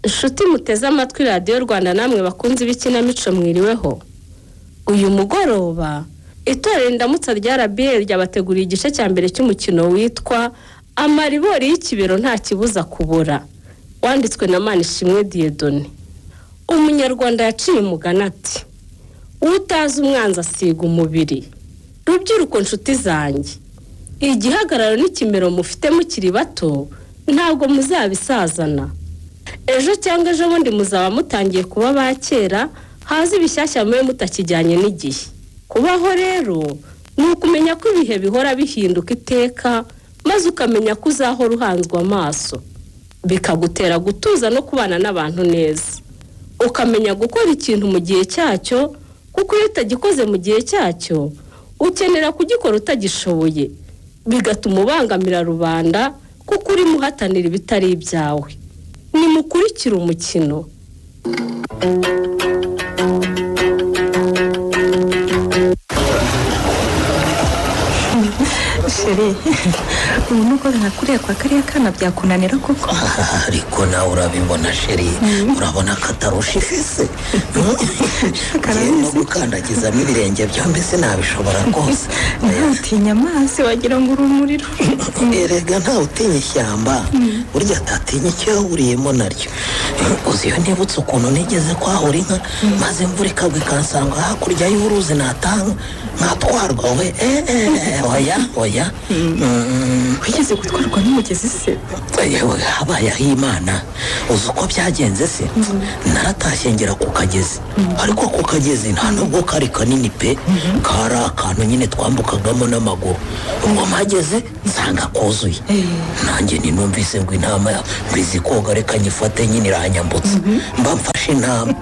Inshuti muteze amatwi radiyo Rwanda namwe bakunze ibikinamico mwiriweho. Uyu mugoroba itorero Indamutsa rya RBA ryabateguriye igice cya mbere cy'umukino witwa Amaribori y'ikibero nta kibuza kubura, wanditswe na Manishimwe Dieudonné. Umunyarwanda yaciye umugani ati: utazi umwanzi asiga umubiri. Rubyiruko nshuti zanjye, igihagararo n'ikimero mufite mukiri bato ntabwo muzabisazana. Ejo cyangwa ejo bundi muzaba mutangiye kuba ba kera, haza ibishyashya mwe mutakijyanye n'igihe. Kubaho rero ni ukumenya ko ibihe bihora bihinduka iteka, maze ukamenya ko uzahora uhanzwe amaso, bikagutera gutuza no kubana n'abantu neza. Ukamenya gukora ikintu mu gihe cyacyo, kuko iyo utagikoze mu gihe cyacyo ukenera kugikora utagishoboye, bigatuma ubangamira rubanda kuko uri muhatanira ibitari ibyawe. Nimukurikire umukino. Sheri, ubu nuko nakuriye kwa kariya kana byakunanira koko. Ariko nawe urabibona Sheri, urabona ko atarusha ifise. No gukandagizamo ibirenge byombi sinabishobora rwose. Ntutinya amazi wagira ngo uri umuriro. Erega ntawe utinya ishyamba, burya atatinya icyo yahuriyemo naryo. Uzi iyo nibutse ukuntu nigeze kwahura inka, maze imvura ikagwa ikansanga hakurya y'uruzi natwarwa we. Oya. Wigeze gutwarwa n'umugezi se? Yewe habayeho Imana. Uzi uko byagenze se? Naratashye ngera ku kagezi, ariko ku kagezi nta nubwo kari kanini pe, kari akantu nyine twambukagamo n'amaguru. Ubwo mpageze nsanga kuzuye. Nanjye ninumvise ngo intama bizi koga, reka nyifate nyine iranyambutse. Mba mfashe intama,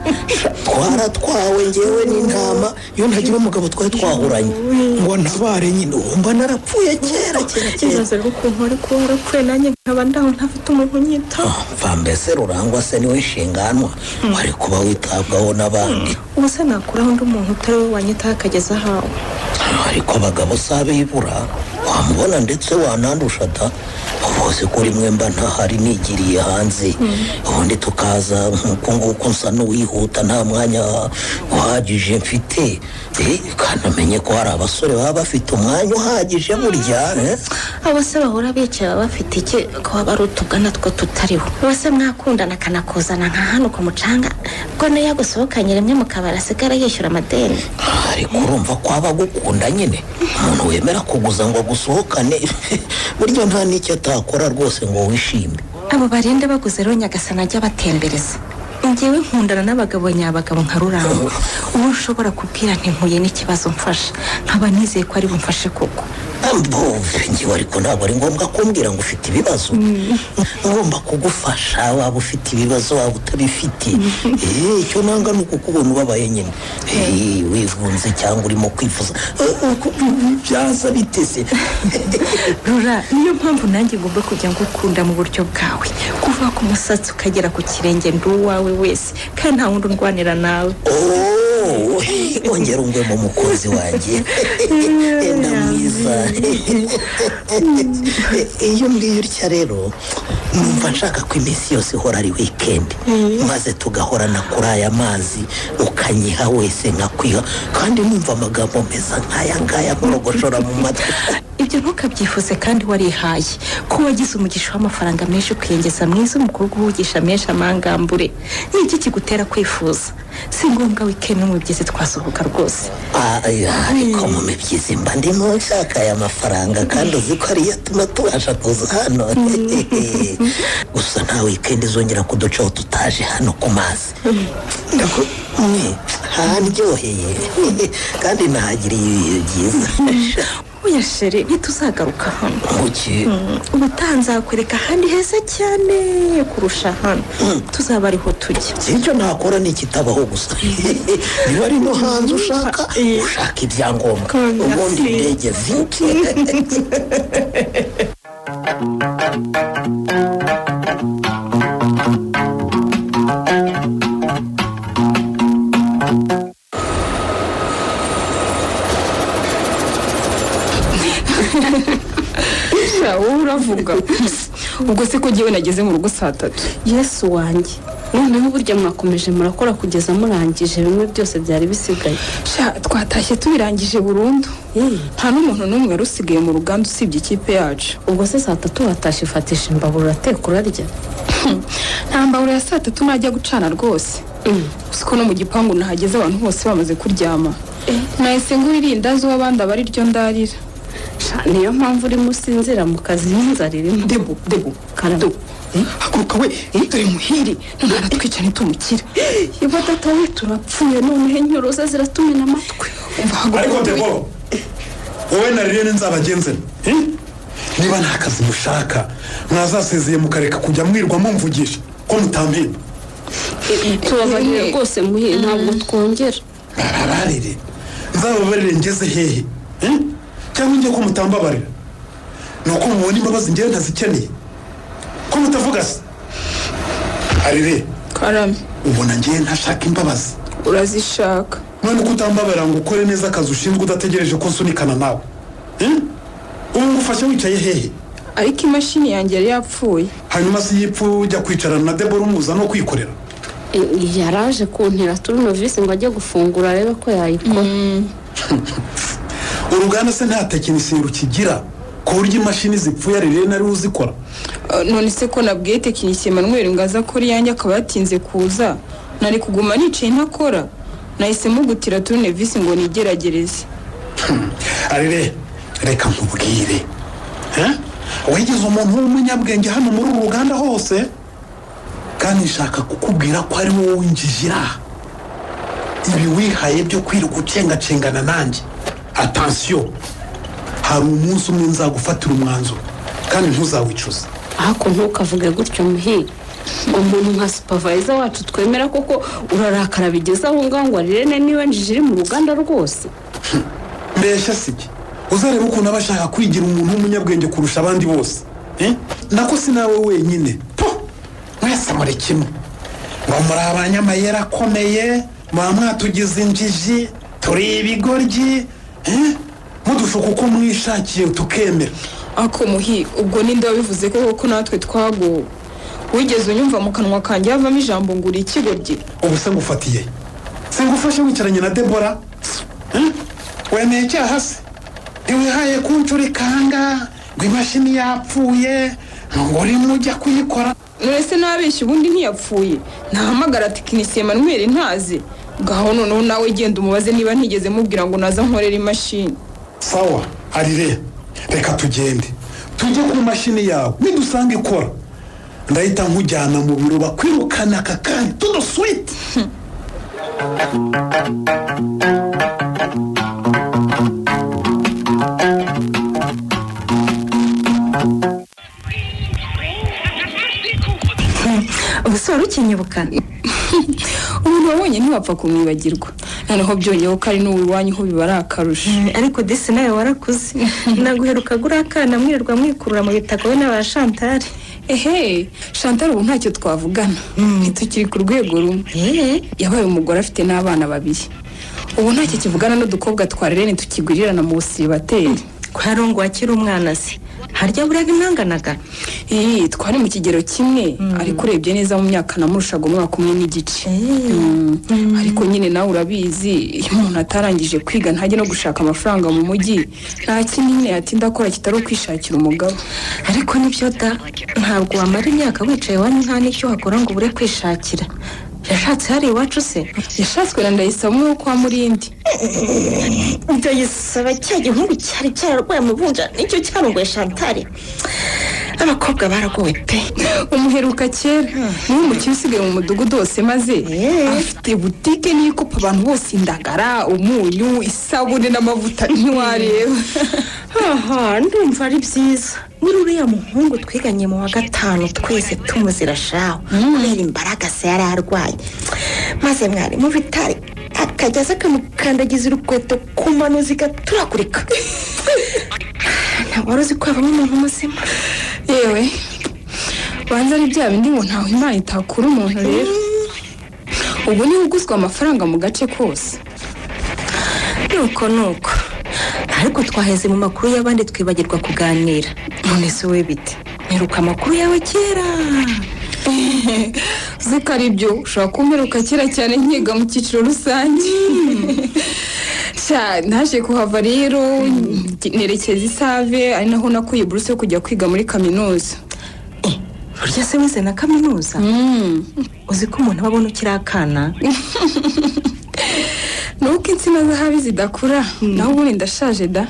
twaratwawe ngewe n'intama, iyo ntagira umugabo twari twahuranye ngo ntabare nyine, mba narapfuye kera. Kibazo rero ukuntu ari kuba warapfuye nanjye nkaba ndaho ntafite umuntu unyitaho. Mva mbese Rurangwa se niwe nshinganwa wari kuba witabwaho n'abandi. Ubu se nakuraho undi muntu utari we wanyitaho akageza ahawe? Ariko abagabo sabe ibura, wamubona ndetse wanandusha da. Bose kuri mwe mba ntahari nigiriye hanze, ubundi tukaza nk'uko nguko nsa n'uwihuta nta mwanya uhagije mfite. Kanamenye ko hari abasore baba bafite umwanya uhagije burya. Abo se bahora bicaye baba bafite iki ko baba ari utugana two tutariho? Bose mwakundana akanakuzana nka hano ku mucanga, ubwo niyo yagusohokanye rimwe mu kabari asigara yishyura amadeni. Ariko urumva ko aba agukunda nyine, umuntu wemera kuguza ngo agusohokane burya nta n'icyo atakora rwose ngo wishime. Abo barinde baguze rero Nyagasani ajya batembereza. Ngewe nkundana n'abagabo nyabagabo nka Rurangwa, ubu ushobora kubwira nti mpuye n'ikibazo mfasha, nkaba nizeye ko ari bumfashe koko. Ngewe ariko ntabwo ari ngombwa kumbwira ngo ufite ibibazo. Ngomba kugufasha waba ufite ibibazo waba utabifite. Icyo nanga ni ukukubona ubabaye nyine, wivunze cyangwa urimo kwifuza byaza bitese. Rura, niyo mpamvu nanjye ngomba kujya ngukunda mu buryo bwawe, kuva ku musatsi ukagera ku kirenge ndi uwawe wese, kandi nta wundi undwanira nawe. Ongera ungwe mu mukozi wanjye. Enda mwiza. Iyo mbwiye utya rero numva nshaka ko iminsi yose ihora ari weekend, maze tugahorana kuri aya mazi, ukanyiha wese nkakwiha, kandi numva amagambo meza nk'aya ngaya nkorogoshora mu matwi. Ibyo ntukabyifuze kandi warihaye ko wagize umugisha w'amafaranga menshi ukiyongeza mwiza umukobwa uhugisha menshi amangambure. Ni iki kigutera kwifuza? Si ngombwa weekend n'umubyizi twasohoka rwose. Ariko mu mibyizi mba ndimo nshaka aya mafaranga, kandi uzi ko ariyo atuma tubasha kuza hano. Gusa nta weekend izongera kuducaho tutaje hano ku mazi. Handyoheye kandi nahagiriye ibihe byiza. Oya Sheri, ntituzagaruka hano. Kuki? Ubutanzakwereka ahandi heza cyane kurusha hano. Tuzaba ariho tujya. Icyo nakora ni ikitabaho gusa. Niba ari no hanze ushaka ibyangombwa, ubundi indege zinshi. Wowe uravuga ubwo se ko ngewe nageze mu rugo saa 3. Yesu wanjye, noneho burya mwakomeje murakora kugeza murangije bimwe byose byari bisigaye. twatashye tubirangije burundu. nta n'umuntu n'umwe wari usigaye mu ruganda usibye ikipe yacu. ubwo se saa 3 watashye ufatisha imbabura urateka urarya? nta mbabura ya saa 3 najya gucana rwose. usiko no mu gipangu nahageze abantu bose bamaze kuryama. nahise nguririnda zo abandi abari ryo ndarira. niyo mpamvu urimo usinzira mu kazi n'inzara irimo. Debo karado haguruka we dore muhiri ntaratwica ntitumukire. iba data we turapfuye noneho inyoroza ziratumena amatwi. ariko Debo wowe na Liliane nzabagenze niba nta kazi mushaka mwazasezeye mukareka kujya mwirwa mumvugisha ko mutampinda. tubabarire rwose muhire ntabwo twongera. barabarire nzababarire ngeze hehe cyangwa njye ko mutambabarira nuko mubona imbabazi njyewe ntazikeneye ko mutavuga se. Arire karame ubona njyewe ntashaka imbabazi. urazishaka none ko utambabarira ngo ukore neza akazi ushinzwe udategereje ko nsunikana nawe. ubu ngufashe wicaye hehe? ariko imashini yanjye yari yapfuye. hanyuma si yipfu ujya kwicarana na Debora umuza no kwikorera. yaraje kuntera turunovisi ngo ajye gufungura arebe ko yayikora. uruganda se nta tekinisiye rukigira ku buryo imashini zipfuye Liliane ari uzikora? none se ko nabwiye tekinisiye Emmanuel ngo aza akora iyanjye akaba yatinze kuza nari kuguma nicaye ntakora. nahisemo gutira turunovisi ngo nigeragereze. Arire reka nkubwire wigeze umuntu w'umunyabwenge hano muri uru ruganda hose kandi nshaka kukubwira ko ari wowe winjijira ibi wihaye byo kwirirwa ucengacengana nanjye. atansiyo hari umunsi umwe nzagufatira umwanzuro kandi ntuzawicuza. ariko ntukavuge gutyo muhire umuntu nka supervisor wacu twemera koko urarakara bigeze aho ngaho ngo Liliane niwe njijiri mu ruganda rwose. mbeshya siki uzareba ukuntu aba ashaka kwigira umuntu w'umunyabwenge kurusha abandi bose. nako si nawe wenyine mwese muri kimwe ngo muri abanyamayeri akomeye muba mwatugize injiji turi ibigoryi mudushuka uko mwishakiye tukemera. ako muhi ubwo ninde wabivuze ko natwe twaguwe? wigeze unyumva mu kanwa kanjye havamo ijambo ngo uri ikigoryi? ubu se ngufatiye se ngufashe wicaranye na Debora wemeye icyaha se? ntiwihaye kuncurikanga ngo imashini yapfuye ngo urimo ujya kuyikora. none se nabeshya ubundi ntiyapfuye? nahamagara tekinisiye Emmanuel ntaze ngaho noneho nawe genda umubaze niba ntigeze mubwira ngo naza nkorera imashini. sawa Arire reka tugende tujye ku mashini yawe nidusanga ikora ndahita nkujyana mu biro bakwirukana aka kanya todo switi. ubuse wari ukinyibuka? umuntu wabonye ntiwapfa kumwibagirwa noneho byongeyeho ko ari n'uwanyu ho biba ari akarusho. ariko disi nawe warakuze naguherukaga uri akana mwirirwa mwikurura mu bitaka we n'aba Chantal. Chantal ubu ntacyo twavugana ntitukiri ku rwego rumwe. yabaye umugore afite n'abana 2 ubu ntacyo kivugana n'udukobwa twa Liliane tukigurirana mu busiribateri. ko yarongo akiri umwana se harya buraga imanganaga? twari mu kigero kimwe ariko urebye neza mu myaka namurushaga umwaka umwe n'igice. ariko nyine nawe urabizi iyo umuntu atarangije kwiga ntajye no gushaka amafaranga mu mujyi nta kinini yatinda akora kitari ukwishakira umugabo. ariko nibyo da ntabwo wamara imyaka wicaye wanyu nta n'icyo wakora ngo ubure kwishakira. yashatse hari iwacu se? yashatswe na Ndayisaba umwe wo kwa Murindi. Ndayisaba cya gihungu cyari cyararwaye amuvunja nicyo cyarongoye Chantal. abakobwa baragowe pe. umuheruka kera niwe umukire usigaye mu mudugudu wose maze afite butike n'ikopa abantu bose indagara umunyu isabune n'amavuta ntiwareba. ndumva ari byiza. muri uriya muhungu twiganye mu wa 5 twese tumuzira shaho kubera imbaraga se yari arwaye maze mwari mu bitari akajyaza akamukandagiza urukweto ku mano zigaturagurika. ntabwo wari uzi ko havamo umuntu muzima. yewe banza ari bya bindi ngo ntawe Imana itakura umuntu rero. ubu niwe uguzwa amafaranga mu gace kose. nuko ariko twaheze mu makuru y'abandi twibagirwa kuganira. none se we bite? Mperuka amakuru yawe kera. zikari ibyo ushobora kumperuka kera cyane nkiga mu cyiciro rusange. Naje kuhava rero nerekeza Isave ari naho nakuye buruse yo kujya kwiga muri kaminuza. Burya se wize na kaminuza? Uzi ko umuntu ababona ukiri akana? Nuko insina zahabi zidakura naho ubundi ndashaje da.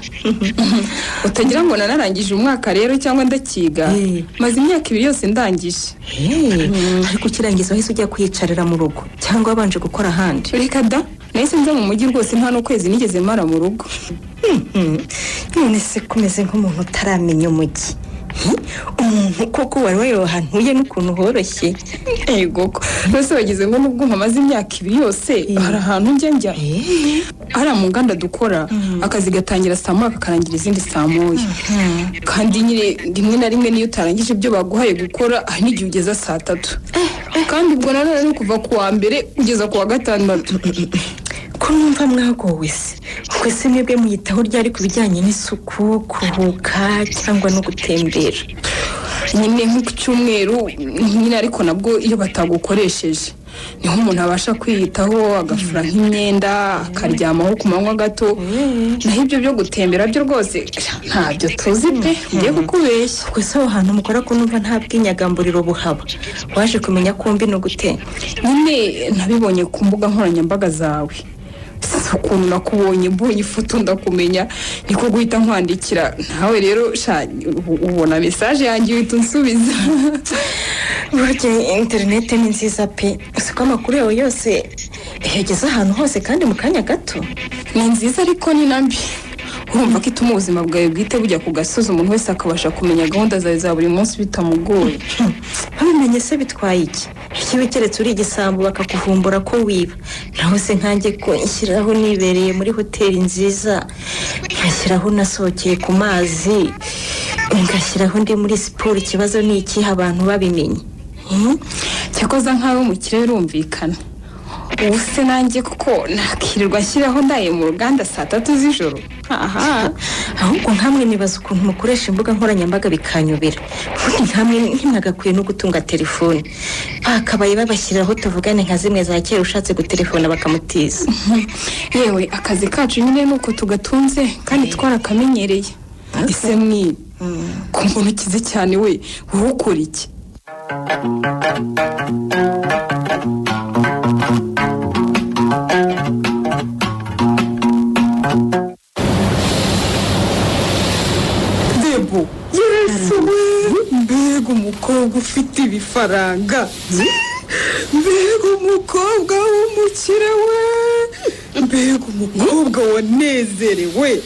Utagira ngo nararangije umwaka rero cyangwa ndakiga, maze imyaka 2 yose ndangije. Ariko ukirangiza wahise ujya kwiyicarira mu rugo cyangwa wabanje gukora ahandi? Reka da, nahise nza mu mujyi rwose nta n'ukwezi nigeze mara mu rugo. None se kumeze nk'umuntu utaramenya umujyi. Umuntu koko wari wayohantuye n'ukuntu horoshye. Ego ko bose bagize ngo nubwo mpamaze imyaka 2 yose hari ahantu njya ari mu nganda dukora akazi gatangira saa 1 kakarangira izindi saa 1. Kandi nyine rimwe na rimwe niyo utarangije ibyo baguhaye gukora hari n'igihe ugeza saa 3. Kandi ubwo nanone kuva ku wa mbere ugeza ku wa 6. Ko numva mwagowe se kwese mwebwe muyitaho ryari ku bijyanye n'isuku, kuruhuka cyangwa no gutembera? Nyine nk'uko cyumweru nyine ariko nabwo iyo batagukoresheje niho umuntu abasha kwiyitaho agafura nk'imyenda akaryamaho ku manywa gato. Naho ibyo byo gutembera byo rwose ntabyo tuzi pe, ngiye kukubeshya. Kwese aho hantu mukora ko numva nta bw'inyagamburiro buhaba. Waje kumenya ko mbi no gute? Nyine nabibonye ku mbuga nkoranyambaga zawe. Ukuntu nakubonye mbonye ifoto ndakumenya niko guhita nkwandikira. Nawe rero ubona message yanjye uhita unsubiza. Burya internet ni nziza pe. Usiko amakuru yawe yose yageze ahantu hose kandi mu kanya gato. Ni nziza ariko ni nambi. Urumva ko ituma ubuzima bwawe bwite bujya ku gasozi umuntu wese akabasha kumenya gahunda zawe za buri munsi bitamugoye. Babimenye se bitwaye iki? Ikibe keretse uri igisambo bakakuvumbura ko wiba. Naho se nkanjye ko nshyiraho nibereye muri hoteli nziza, ngashyiraho nasohokeye ku mazi, ngashyiraho ndi muri siporo, ikibazo ni iki abantu babimenye? Cyakoza nkawe mu kirere urumvikana. Ubu se nanjye kuko nakirirwa nshyiraho ndaye mu ruganda saa 3 z'ijoro. Ahubwo nkamwe nibaza ukuntu mukoresha imbuga nkoranyambaga bikanyobera. Ubundi nkamwe ntimwagakwiye no gutunga telefone. Bakabaye babashyiraho tuvugane nka zimwe za kera ushatse gutelefona bakamutiza. Yewe akazi kacu nyine nuko tugatunze kandi twarakamenyereye. Ese mwi ko mbona ukize cyane we wowe ukora iki? Debo, mbega umukobwa ufite ibifaranga. Mbega umukobwa w'umukire we. Mbega umukobwa wanezerewe.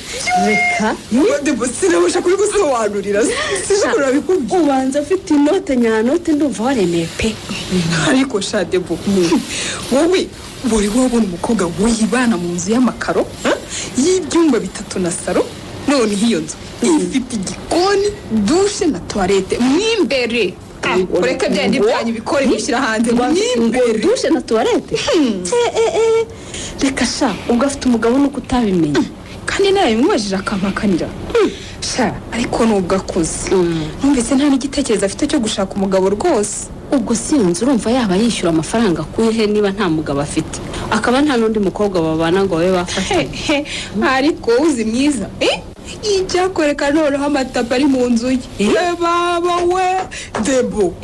Reka Debo sinabasha kubigusobanurira. Sinshobora bikubwira. Ubanza afite inote nyanote ndumva waremeye pe. Ariko sha Debo, wowe buri wabona umukobwa wibana mu nzu y'amakaro y'ibyumba 3 na salo, none hiyo nzu ifite igikoni, douche na toilette mwimbere. Ureka byandi byanyu bikore bishyira hanze mwimbere. Douche na toilette? Reka sha ubwo afite umugabo nuko utabimenye. Kandi nawe mwajije akampakanira. Sha ariko nubwo akuze. Numvise nta n'igitekerezo afite cyo gushaka umugabo rwose. Ubwo sinzi urumva yaba yishyura amafaranga kuyihe niba nta mugabo afite. Akaba nta n'undi mukobwa babana ngo babe bafata. Ariko uzi mwiza. Icyakoreka noneho amatapa ari mu nzu ye. Baba we Debo.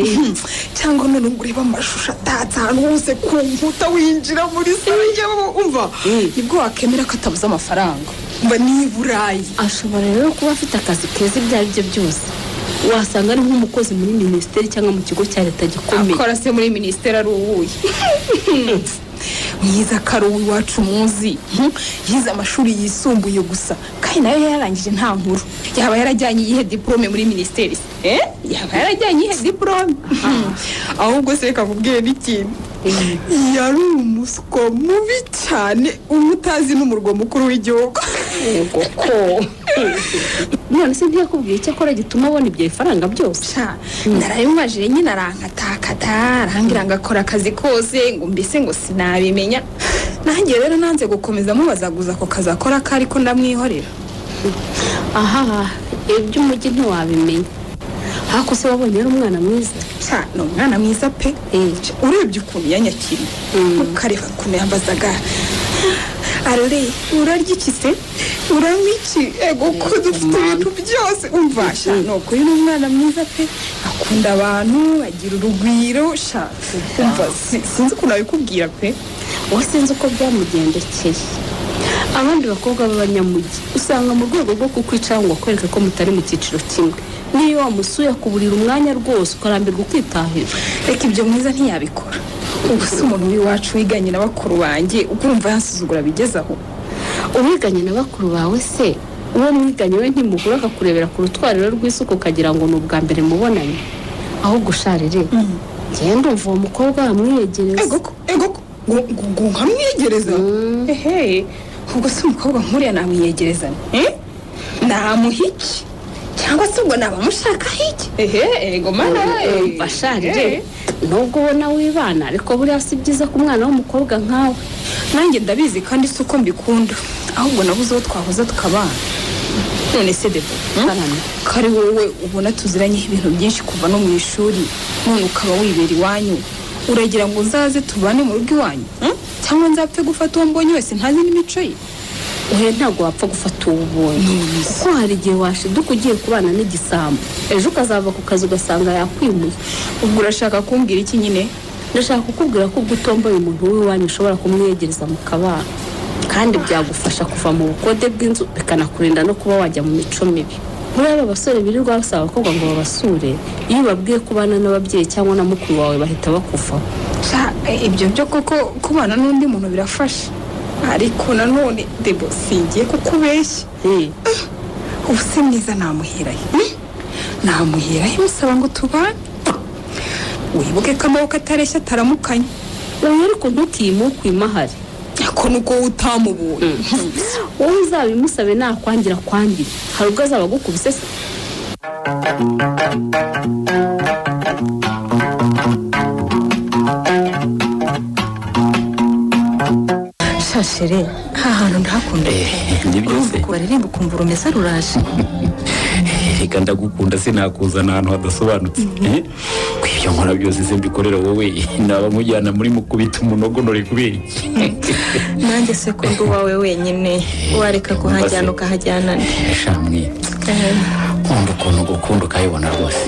Cyangwa none ngureba amashusho atatse ahantu hose ku nkuta winjira muri sanje umva. Nibwo wakemera ko atabuza amafaranga. Mba ni Burayi. Ashobora rero kuba afite akazi keza ibyo ari byo byose. Wasanga ari nk'umukozi muri ministeri cyangwa mu kigo cya leta gikomeye. Akora se muri ministeri ari uwuye. Mwiza karuwi wacu muzi. Yize amashuri yisumbuye gusa. Kandi nayo yarangije nta nkuru. Yaba yarajyanye iyihe diplome muri ministeri? Yaba yarajyanye iyihe diplome? Ahubwo se kakubwiye n'ikintu. Yari umuswa mubi cyane umutazi n'umurwa mukuru w'igihugu. Yego ko. None se ntiyakubwiye icyo akora gituma abona ibyo bifaranga byose? Narayumajije nyine arankatakata, arangira ngakora akazi kose ngo mbese ngo sinabimenya. Nanjye rero nanze gukomeza mubazaguza ko kazi akora kari ko ndamwihorera. Aha, iby'umujyi ntiwabimenya. hako se wabonye ari umwana mwiza ni umwana mwiza pe urebye ukuntu yanyakiriye ukareba ukuntu yambazaga arore urarya iki se uranywa iki ego ko dufite ibintu byose umva ni ukuri ni umwana mwiza pe akunda abantu agira urugwiro umva sinzi ukuntu abikubwira pe wowe sinzi uko byamugendekeye abandi bakobwa b'abanyamujyi usanga mu rwego rwo kukwicara ngo akwereke ko mutari mu cyiciro kimwe niyo wamusuye akuburira umwanya rwose ukarambirwa ukitahira reka ibyo mwiza ntiyabikora ubu si umuntu w'iwacu wiganye na bakuru banjye ukumva yansuzugura bigezaho uwiganye na bakuru bawe se uwo mwiganye we ntimugura akakurebera ku rutwariro rw'isuku ukagira ngo ni ubwa mbere mubonanye ahubwo usharire ngenda umva uwo mukobwa wamwiyegereza ego nkamwiyegereza ubwo si umukobwa nk'uriya namwiyegereza namuha iki cyangwa se ubwo nabamushakaho iki ego mana basharire nubwo ubona wibana ariko buriya si byiza ku mwana w'umukobwa nkawe nanjye ndabizi kandi si uko mbikunda ahubwo nabuze uwo twahoza tukabana none se debo kari wowe ubona tuziranyeho ibintu byinshi kuva no mu ishuri none ukaba wibera iwanyu uragira ngo nzaze tubane mu rugo iwanyu cyangwa nzapfe gufata uwo mbonye wese ntazi n'imico ye uhe ntabwo wapfa gufata uwo ubonye kuko hari igihe washiduka ugiye kubana n'igisambo ejo ukazava ku kazi ugasanga yakwimuye ubwo urashaka kumbwira iki nyine ndashaka kukubwira ko ubwo utomboye umuntu w'iwanyu ushobora kumwiyegereza mu kabana kandi byagufasha kuva mu bukode bw'inzu bikanakurinda no kuba wajya mu mico mibi muri aba basore birirwa basaba abakobwa ngo babasure iyo babwiye kubana n'ababyeyi cyangwa na mukuru wawe bahita bakuvaho ibyo byo koko kubana n'undi muntu birafasha ariko nanone debo singiye kukubeshya ubu si mwiza namuhirayo musaba ngo tubane wibuke ko amaboko atareshya ataramukanye wowe ariko ntukimukwima ahari ako nuko utamubonye wowe uzabimusabe nakwangira kwangira hari ubwo azaba agukubise se shashere ha hantu ndahakunda ndi byose baririmba ukumva urumeza ruraje reka ndagukunda sinakuzana ahantu hadasobanutse kw'ibyo nkora byose se mbikorera wowe naba mujyana muri mukubita umunogonore kubera iki nanjye se ko ndi uwawe wenyine wareka kuhajyana ukahajyana shamwe nkunda ukuntu gukunda ukabibona rwose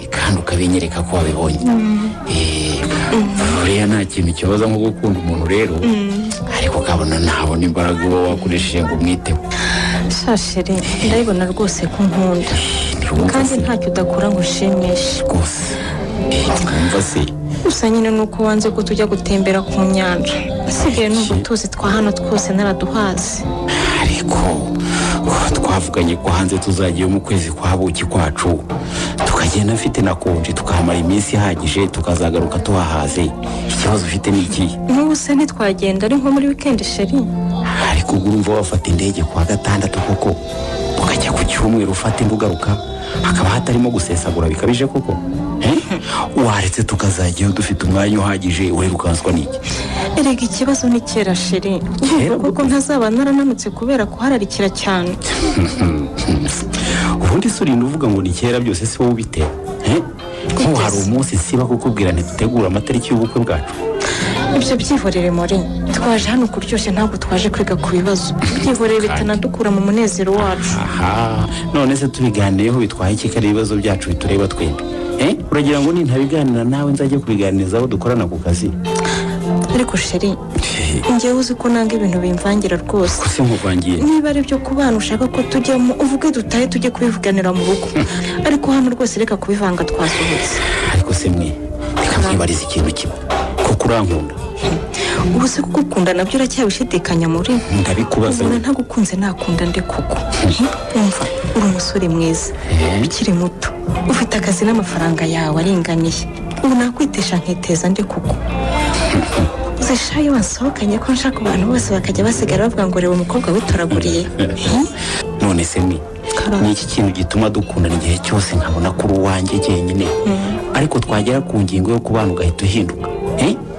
kandi ukabinyereka ko wabibonye buriya nta kintu kibaza nko gukunda umuntu rero ariko ukabona ntabona imbaraga uba wakoresheje ngo umwiteho shashere ndabibona rwose ko nkunda kandi ntacyo udakora ngo ushimishe rwose wumva se gusa nyine ni uko wanze ko tujya gutembera ku nyanja asigaye n'ubwo tuzi twa hano twose naraduhazi ariko twavuganye ko hanze tuzagiye mu kwezi kwa buki kwacu tukagenda afite na konji tukahamara iminsi ihagije tukazagaruka tuhahaze ikibazo ufite ni iki n'ubu se ntitwagenda ari nko muri wikendi sheri ariko ubwo urumva wafata indege kuwa gatandatu koko ukajya ku cyumweru ufata indi ugaruka hakaba hatarimo gusesagura bikabije koko waretse tukazajyayo dufite umwanya uhagije wirukanswa n'iki erega ikibazo ni kera sheri kuko ntazaba narananutse kubera kuhararikira cyane ubundi se urinda uvuga ngo ni kera byose si wowe ubitera nk'ubu hari umunsi siba kukubwira ntidutegura amatariki y'ubukwe bwacu ibyo byihorere muri twaje hano kuryoshya ntabwo twaje kwiga ku bibazo byihorere bitanadukura mu munezero wacu none se tubiganireho bitwaye iki kare ibibazo byacu bitureba twembi uragira ngo nintabiganira nawe nzajye kubiganiriza abo dukorana ku kazi ariko sheri njyewe uzi ko nanga ibintu bimvangira rwose ese nkuvangiye niba ari byo ku bana ushaka ko tujyamo uvuge dutahe tujye kubivuganira mu rugo ariko hano rwose reka kubivanga twasohotse ariko se mwe reka mwibariza ikintu kimwe kuko urankunda ubu se kugukunda nabyo uracyabishidikanya muri ndabikubaza ubona ntagukunze nakunda nde koko umva uri umusore mwiza ukiri muto ufite akazi n'amafaranga yawe aringaniye ubu nakwitesha nkiteza nde koko uzashaye wansohokanye ko nshaka abantu bose bakajya basigara bavuga ngo reba umukobwa witoraguriye none se mwe ni iki kintu gituma dukundana igihe cyose nkabona ko uri uwanjye jyenyine ariko twagera ku ngingo yo kubana ugahita uhinduka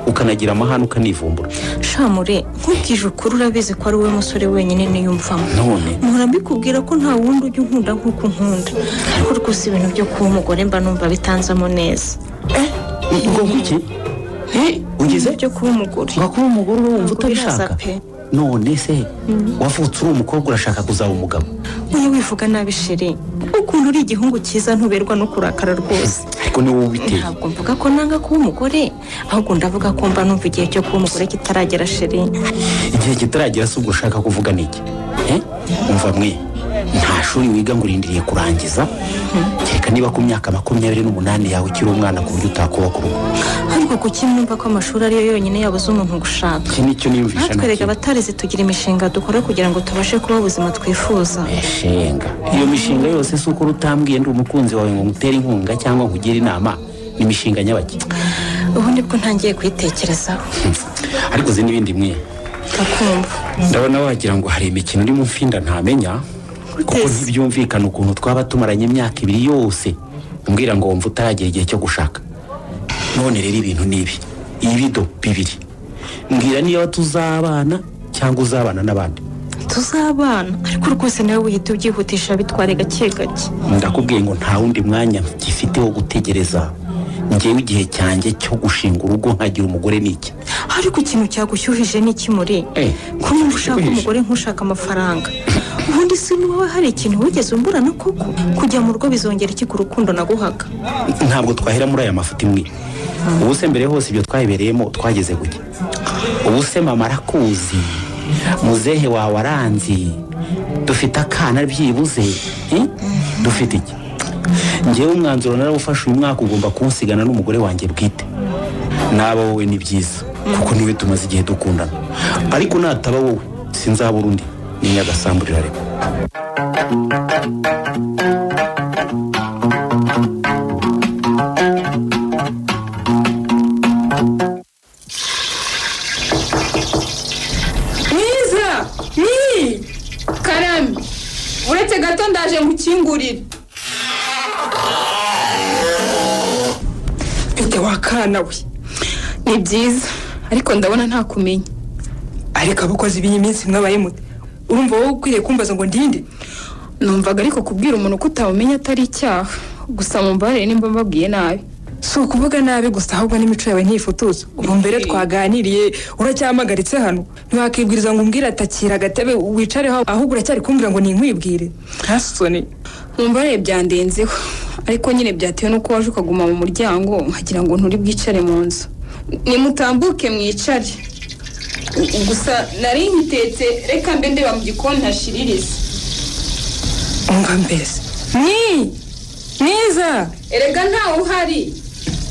ukanagira amahane ukanivumbura. Shamure nkubwije ukuri urabizi ko ari wowe musore wenyine niyumvamo. None mpora mbikubwira ko nta wundi ujya unkunda nk'uko unkunda, ariko rwose ibintu byo kuba umugore mba numva bitanzamo neza. ngo kuki ugize byo kuba umugore kuba umugore wumva utabishaka. None se wavutse uri umukobwa urashaka kuzaba umugabo? uyu wivuga nabi sheri, ukuntu uri igihungu cyiza ntuberwa no kurakara rwose. ariko ni wowe ubiteye. ntabwo mvuga ko nanga kuba umugore, ahubwo ndavuga ko mba numva igihe cyo kuba umugore kitaragera sheri. igihe kitaragera se ubwo ushaka kuvuga niki? umva mwe, nta shuri wiga ngo urindiriye kurangiza, kereka niba ku myaka 28 yawe ukiri umwana ku buryo utakubaka urugo. ariko kuki mwumva ko amashuri ariyo yonyine yabuze umuntu gushaka? iki nicyo niyumvisha. natwereka abatarize tugira imishinga dukora kugira ngo tubashe kuba ubuzima twifuza. Mishinga, iyo mishinga yose si uko utambwiye ndi umukunzi wawe ngo ngutere inkunga cyangwa nkugire inama, ni mishinga nyabaki? ubu nibwo ntangiye kwitekerezaho. ariko ze n'ibindi mwe ndakumva. ndabona wagira ngo hari imikino uri mu mfinda ntamenya, kuko ntibyumvikana ukuntu twaba tumaranye imyaka 2 yose umbwira ngo wumva utaragera igihe cyo gushaka. none rero ibintu nibi ibido bibiri, mbwira niyo tuzabana cyangwa uzabana n'abandi. tuzabana, ariko rwose nawe wihita ubyihutisha bitware gake gake. ndakubwiye ngo nta wundi mwanya gifite wo gutegereza, njyewe igihe cyanjye cyo gushinga urugo nkagira umugore niki. ariko ikintu cyagushyuhije ni iki muri ko numva ushaka umugore nk'ushaka amafaranga? ubundi se niba hari ikintu wigeze umburana koko? kujya mu rugo bizongera iki ku rukundo naguhaga? ntabwo twahera muri aya mafuti imwe. ubu se mbere hose ibyo twayibereyemo twageze guke. ubu se mama arakuzi, muzehe wawe aranzi, dufite akana byibuze, dufite iki? njyewe umwanzuro narawufashe uyu mwaka ugomba kunsigana n'umugore wanjye bwite. naba wowe ni byiza kuko niwe tumaze igihe dukundana, ariko nataba wowe sinzabura undi. ni nyagasamburira rero. mwiza ni karame, uretse gato ndaje mukingurire. ite wakana we, ni byiza ariko ndabona nta kumenya. ariko abakozi b'iyi minsi mwabaye mute? urumva wowe ukwiriye kumbaza ngo ndinde? numvaga ariko kubwira umuntu ko utamenya atari icyaha, gusa mumbarire nimba mbabwiye nabi. si ukuvuga nabi gusa, ahubwo n'imico yawe ntifutuza. ubu mbere twaganiriye uracyamagaritse hano, ntiwakibwiriza ngo umbwire atakira agatebe wicareho, ahubwo uracyari kumbwira ngo ninkwibwire. ntasone mumbarire byandenzeho, ariko nyine byatewe nuko waje ukaguma mu muryango nkagira ngo nturi bwicare mu nzu. nimutambuke mwicare, gusa nari nkitetse, reka mbe ndeba mu gikoni ntashiririze. umva mbese mwiza, erega ntawe uhari.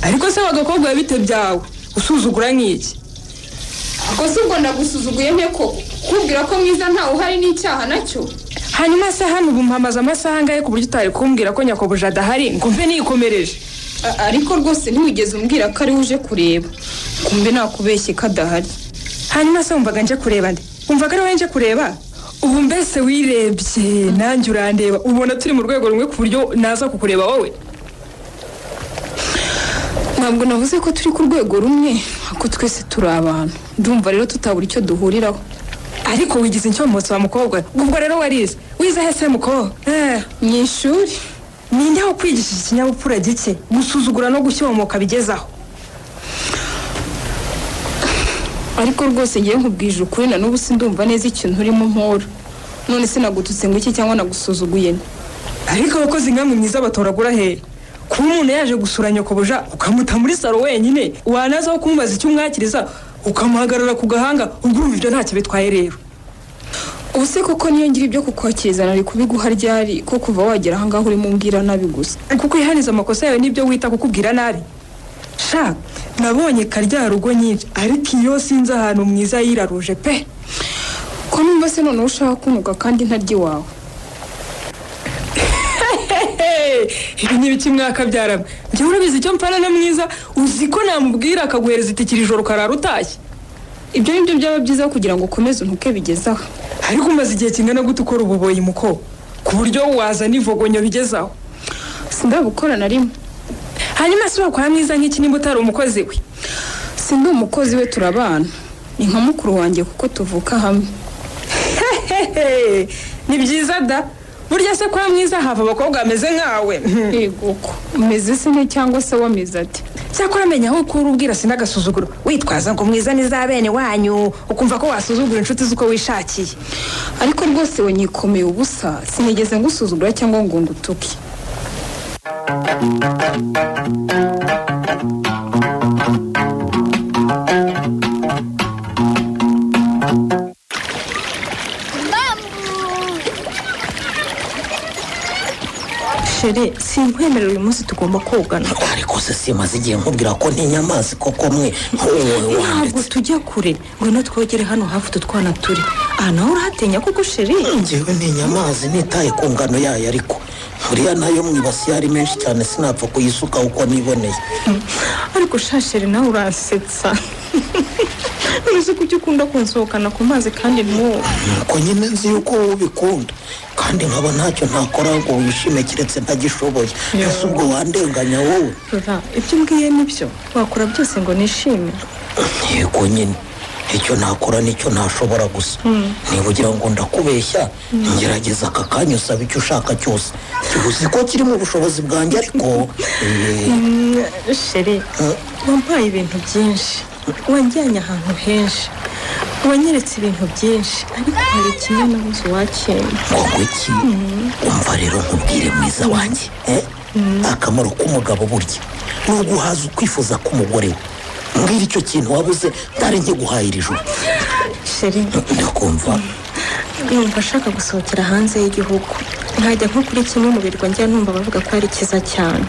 ariko se wagakobwa bite byawe usuzugura nk'iki? ako se ubwo ndagusuzuguye nte koko? kubwira ko mwiza ntawe uhari n'icyaha nacyo? hanyuma se hano ubu mpamaze amasaha angahe ku buryo utari kumbwira ko nyakobuja adahari ngo mbe nikomereje? ariko rwose ntiwigeze umbwira ko ari uje kureba, kumbe nakubeshye ko adahari. hanyuma se wumvaga nje kureba nde? wumvaga ari wowe nje kureba? ubu mbese wirebye nanjye urandeba, ubona turi mu rwego rumwe ku buryo naza kukureba wowe? ntabwo navuze ko turi ku rwego rumwe, ako twese turi abantu. ndumva rero tutabura icyo duhuriraho. ariko wigize incyomotsi wa mukobwa, ubwo rero warize wize hese mukobwa? mu ishuri. ninde aho kwigishije ikinyabupfura gike, gusuzugura no gushyomoka bigezaho? ariko rwose ngiye nkubwije ukuri, na n'ubu sindumva neza ikintu urimo mpora. none se nagututse ngo iki cyangwa nagusuzuguye? ariko abakozi nkamwe mwiza batoragura hehe? kuba umuntu yaje gusura nyokobuja ukamuta muri saro wenyine, wanazaho kumubaza icyo umwakiriza ukamuhagarara ku gahanga, ubwo urumva ibyo ntacyo bitwaye rero. ubu se koko niyo ngira ibyo kukwakiriza nari kubiguha ryari ko kuva wagera ahangaha urimo umbwira nabi gusa? kuko ihaniza amakosa yawe n'ibyo wita kukubwira nabi. sha nabonye karya rugo nyinshi, ariko iyo sinzi ahantu mwiza yiraruje pe. ko numva se none ushaka kunuka kandi ntaryi wawe. ibi ni ibiki mwaka byarama? njyewe urabizi icyo mpfana na mwiza, uzi ko namubwira akaguhereza itikiri ijoro ukarara utashye. ibyo ni byo byaba byiza kugira ngo ukomeze untuke bigezaho. ariko umaze igihe kingana gute ukora ububoyi muko ku buryo wazana ivogonyo bigezaho? sindabukora na rimwe. hanyuma se wakora mwiza nk'iki nimba utari umukozi we? sindi umukozi we turabana ni nka mukuru wanjye kuko tuvuka hamwe. Ni byiza da burya se kwa mwiza hava abakobwa bameze nkawe. Yego ko umeze se ne cyangwa se wameze ati cyakora amenya aho ukura ubwira sinagasuzuguro witwaza ngo mwiza ni za bene wanyu ukumva ko wasuzugura inshuti z'uko wishakiye. ariko rwose we nyikomeye ubusa sinigeze ngusuzugura cyangwa ngo ngutuke. Sheri sinkwemerera uyu munsi tugomba kogana. ariko se simaze igihe nkubwira ko ntinyamazi koko mwe wowe Ntabwo wanditse tujya kure ngwino twogere hano hafi tutwana turi. Nawe urahatinya koko Sheri? njyewe ntinyamazi nitaye ku ngano yayo ariko buriya nayo mu ibasi yari menshi cyane sinapfa kuyisuka uko niboneye. Ariko Sheri nawe urasetsa. Uzi ko ujya ukunda kunsohokana ku mazi kandi ntuwo. nuko nyine nzi yuko wowe ubikunda kandi nkaba ntacyo ntakora ngo wishime keretse ntagishoboye. ese ubwo wandenganya wowe? Rura ibyo umbwiye nibyo wakora byose ngo nishime. yego nyine icyo nakora nicyo ntashobora gusa. niba ugira ngo ndakubeshya ngerageza aka kanya usaba icyo ushaka cyose uzi ko kiri mu bushobozi bwanjye ariko Sheri wampaye ibintu byinshi wanjyanye ahantu henshi wanyeretse ibintu byinshi ariko hari kimwe nabuze uwakemba. ngo iki? umva rero nkubwire mwiza wanjye akamaro k'umugabo burya ni uguhaza ukwifuza k'umugore we. mbwira icyo kintu wabuze ntari nkiguhahira ijuru. Sheri ndakumva. numva ashaka gusohokera hanze y'igihugu nkajya nko kuri kimwe mu birwa njya numva bavuga ko ari cyiza cyane.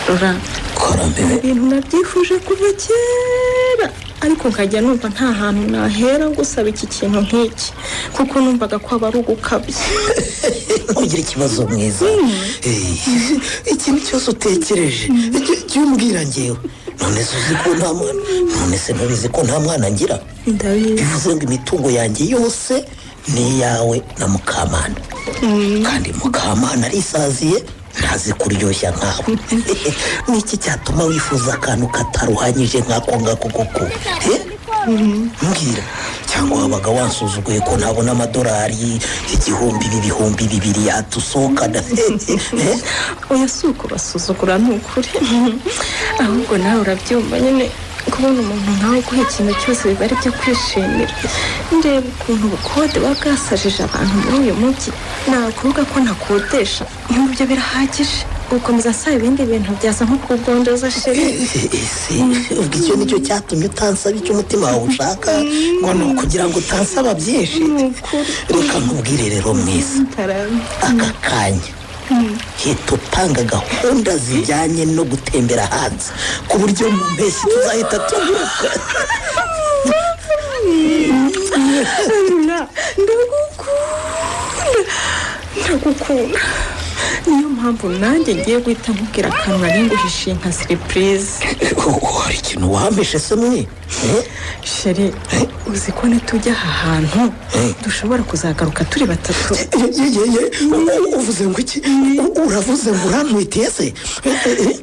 Rura karambere ibintu nabyifuje kuva kera ariko nkajya numva nta hantu nahera gusaba iki kintu nk'iki kuko numvaga ko aba ari ugukabya. ntugire ikibazo mwiza. ikintu cyose utekereje jya umbwira ngewe. none se uzi ko nta mwana none se ntubizi ko nta mwana ngira? Ndabizi. bivuze ngo imitungo yanjye yose ni iyawe na Mukamana kandi Mukamana arisaziye ntazi kuryoshya nkawe. niki cyatuma wifuza akantu kataruhanyije nk'ako ngako koko? mbwira cyangwa wabaga wansuzuguye ko ntabona amadolari ibihumbi bibiri yatusohokana? oya si uko basuzugura ni ukuri ahubwo nawe urabyumva nyine kubona umuntu nkawe guha ikintu cyose biba ari byo kwishimira. ndeba ukuntu ubukode buba bwasajije abantu muri uyu mujyi nakuvuga ko ntakodesha nk'ibyo birahagije gukomeza asaba ibindi bintu byasa nko kubwondoza Sheri. ese ubwo icyo nicyo cyatumye utansaba icyo umutima wawe ushaka ngo ni ukugira ngo utansaba byinshi? reka nkubwire rero mwiza aka kanya hita upanga gahunda zijyanye no gutembera hanze ku buryo mu mpeshyi tuzahita tuguruka. ndagukunda niyo mpamvu nanjye ngiye guhita nkubwira akantu nari nguhishiye nka surprise. hari ikintu wampishe se mwe? Sheri uzi ko nitujya aha hantu dushobora kuzagaruka turi batatu. uvuze ngo iki? uravuze ngo urantwitiye se?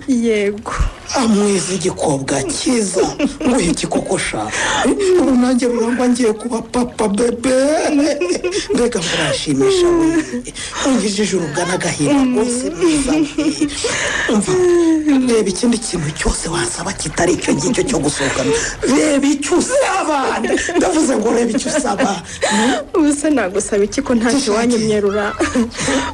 yego amwiza igikobwa cyiza nguhe igikokosha ubu nanjye rurangwa ngiye kuba papa bebe. mbega murashimisha we ungijije urugana agahinda rwose mwiza. umva reba ikindi kintu cyose wasaba kitari icyo ngicyo cyo gusohokana. reba icyo usaba ndavuze ngo reba icyo usaba. ubuse nagusaba iki ko ntacyo wanyemyerura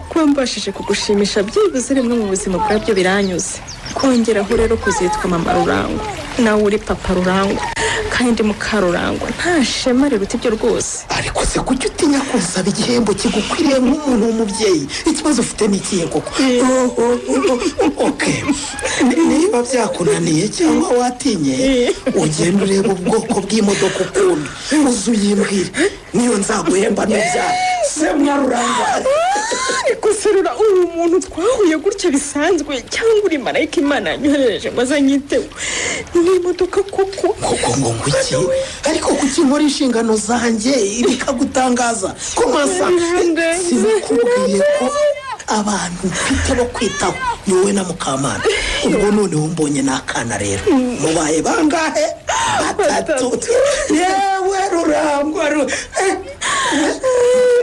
kuba mbashije kugushimisha byibuze rimwe mu buzima bwabyo biranyuze. kongeraho rero kuzitwa mama Rurangwa nawe uri papa Rurangwa kandi muka Rurangwa nta shema riruta ibyo rwose. ariko se kuki utinya kunsaba igihembo kigukwiriye nk'umuntu w'umubyeyi? ikibazo ufite ni ikihe koko? okay niba byakunaniye cyangwa watinye ugenda ureba ubwoko bw'imodoka ukunda uzi uyimbwire niyo nzaguhemba n'ibyaha. se Rurangwa ariko serura uri umuntu twahuye gutya bisanzwe cyangwa uri marayika Imana yanyohereje ngo azanyiteho n'imodoka koko? ngo nguki ariko kuki nkora inshingano zanjye bikagutangaza ko masa sinakubwiye ko abantu mfite bo kwitaho ni wowe na Mukamana. ubwo noneho mbonye n'akana rero mubaye bangahe? batatu yewe rurangwa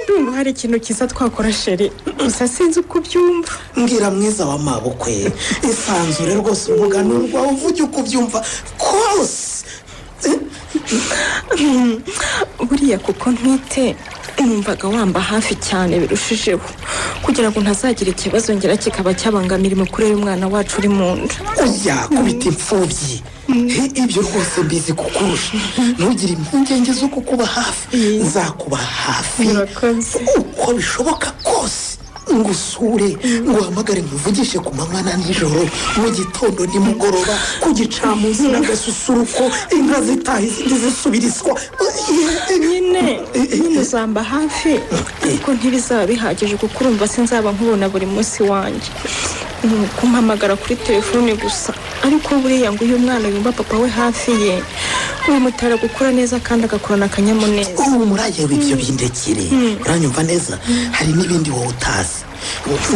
ndumva hari ikintu cyiza twakora sheri gusa sinzi uko ubyumva. mbwira mwiza wa mabukwe isanzure rwose urugano rwawe uvuge uko ubyumva kose. buriya kuko ntwite numvaga wamba hafi cyane birushijeho kugira ngo ntazagira ikibazo ngira kikaba cyabangamira imikurire y'umwana wacu uri mu nda. oya kubita imfubyi ibyo rwose mbizi kukurusha ntugire impungenge zo kukuba hafi nzakuba hafi uko bishoboka kose ngo usure ngo uhamagare nkuvugishe ku manywa na nijoro mu gitondo nimugoroba ku gicamunsi n'agasusuruko inka zitaha izindi zisubirizwa nyine uzamba hafi ariko ntibizaba bihagije kuko urumva sinzaba nkubona buri munsi wanjye kumpamagara kuri telefone gusa ariko buriya ngo uyu mwana yumva papa we hafi ye bimutera gukura neza kandi agakurana akanyamuneza. murayewe ibyo bindekere uranyumva neza hari n'ibindi wowe utazi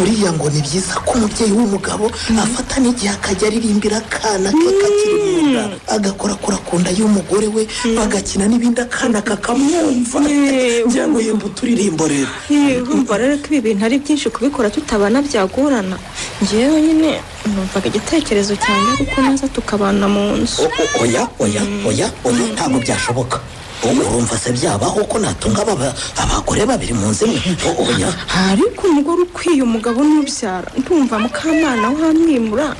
uriya ngo ni byiza ko umubyeyi w'umugabo afata n'igihe akajya aririmbira akana ke kakiri mu nda agakorakora ku nda y'umugore we bagakina n'ibindi akana kakamwumva ngira ngo yemba uturirimbo rero. urumva rero ko ibi bintu ari byinshi kubikora tutabana byagorana njyewe nyine numvaga igitekerezo cyanjye ariko naza tukabana mu nzu. oya ntabwo byashoboka. urumva se byabaho ko natunga abagore babiri mu nzu imwe? oya ariko umugore ukwiye umugabo n'ubyara ndumva mukamana wamwimura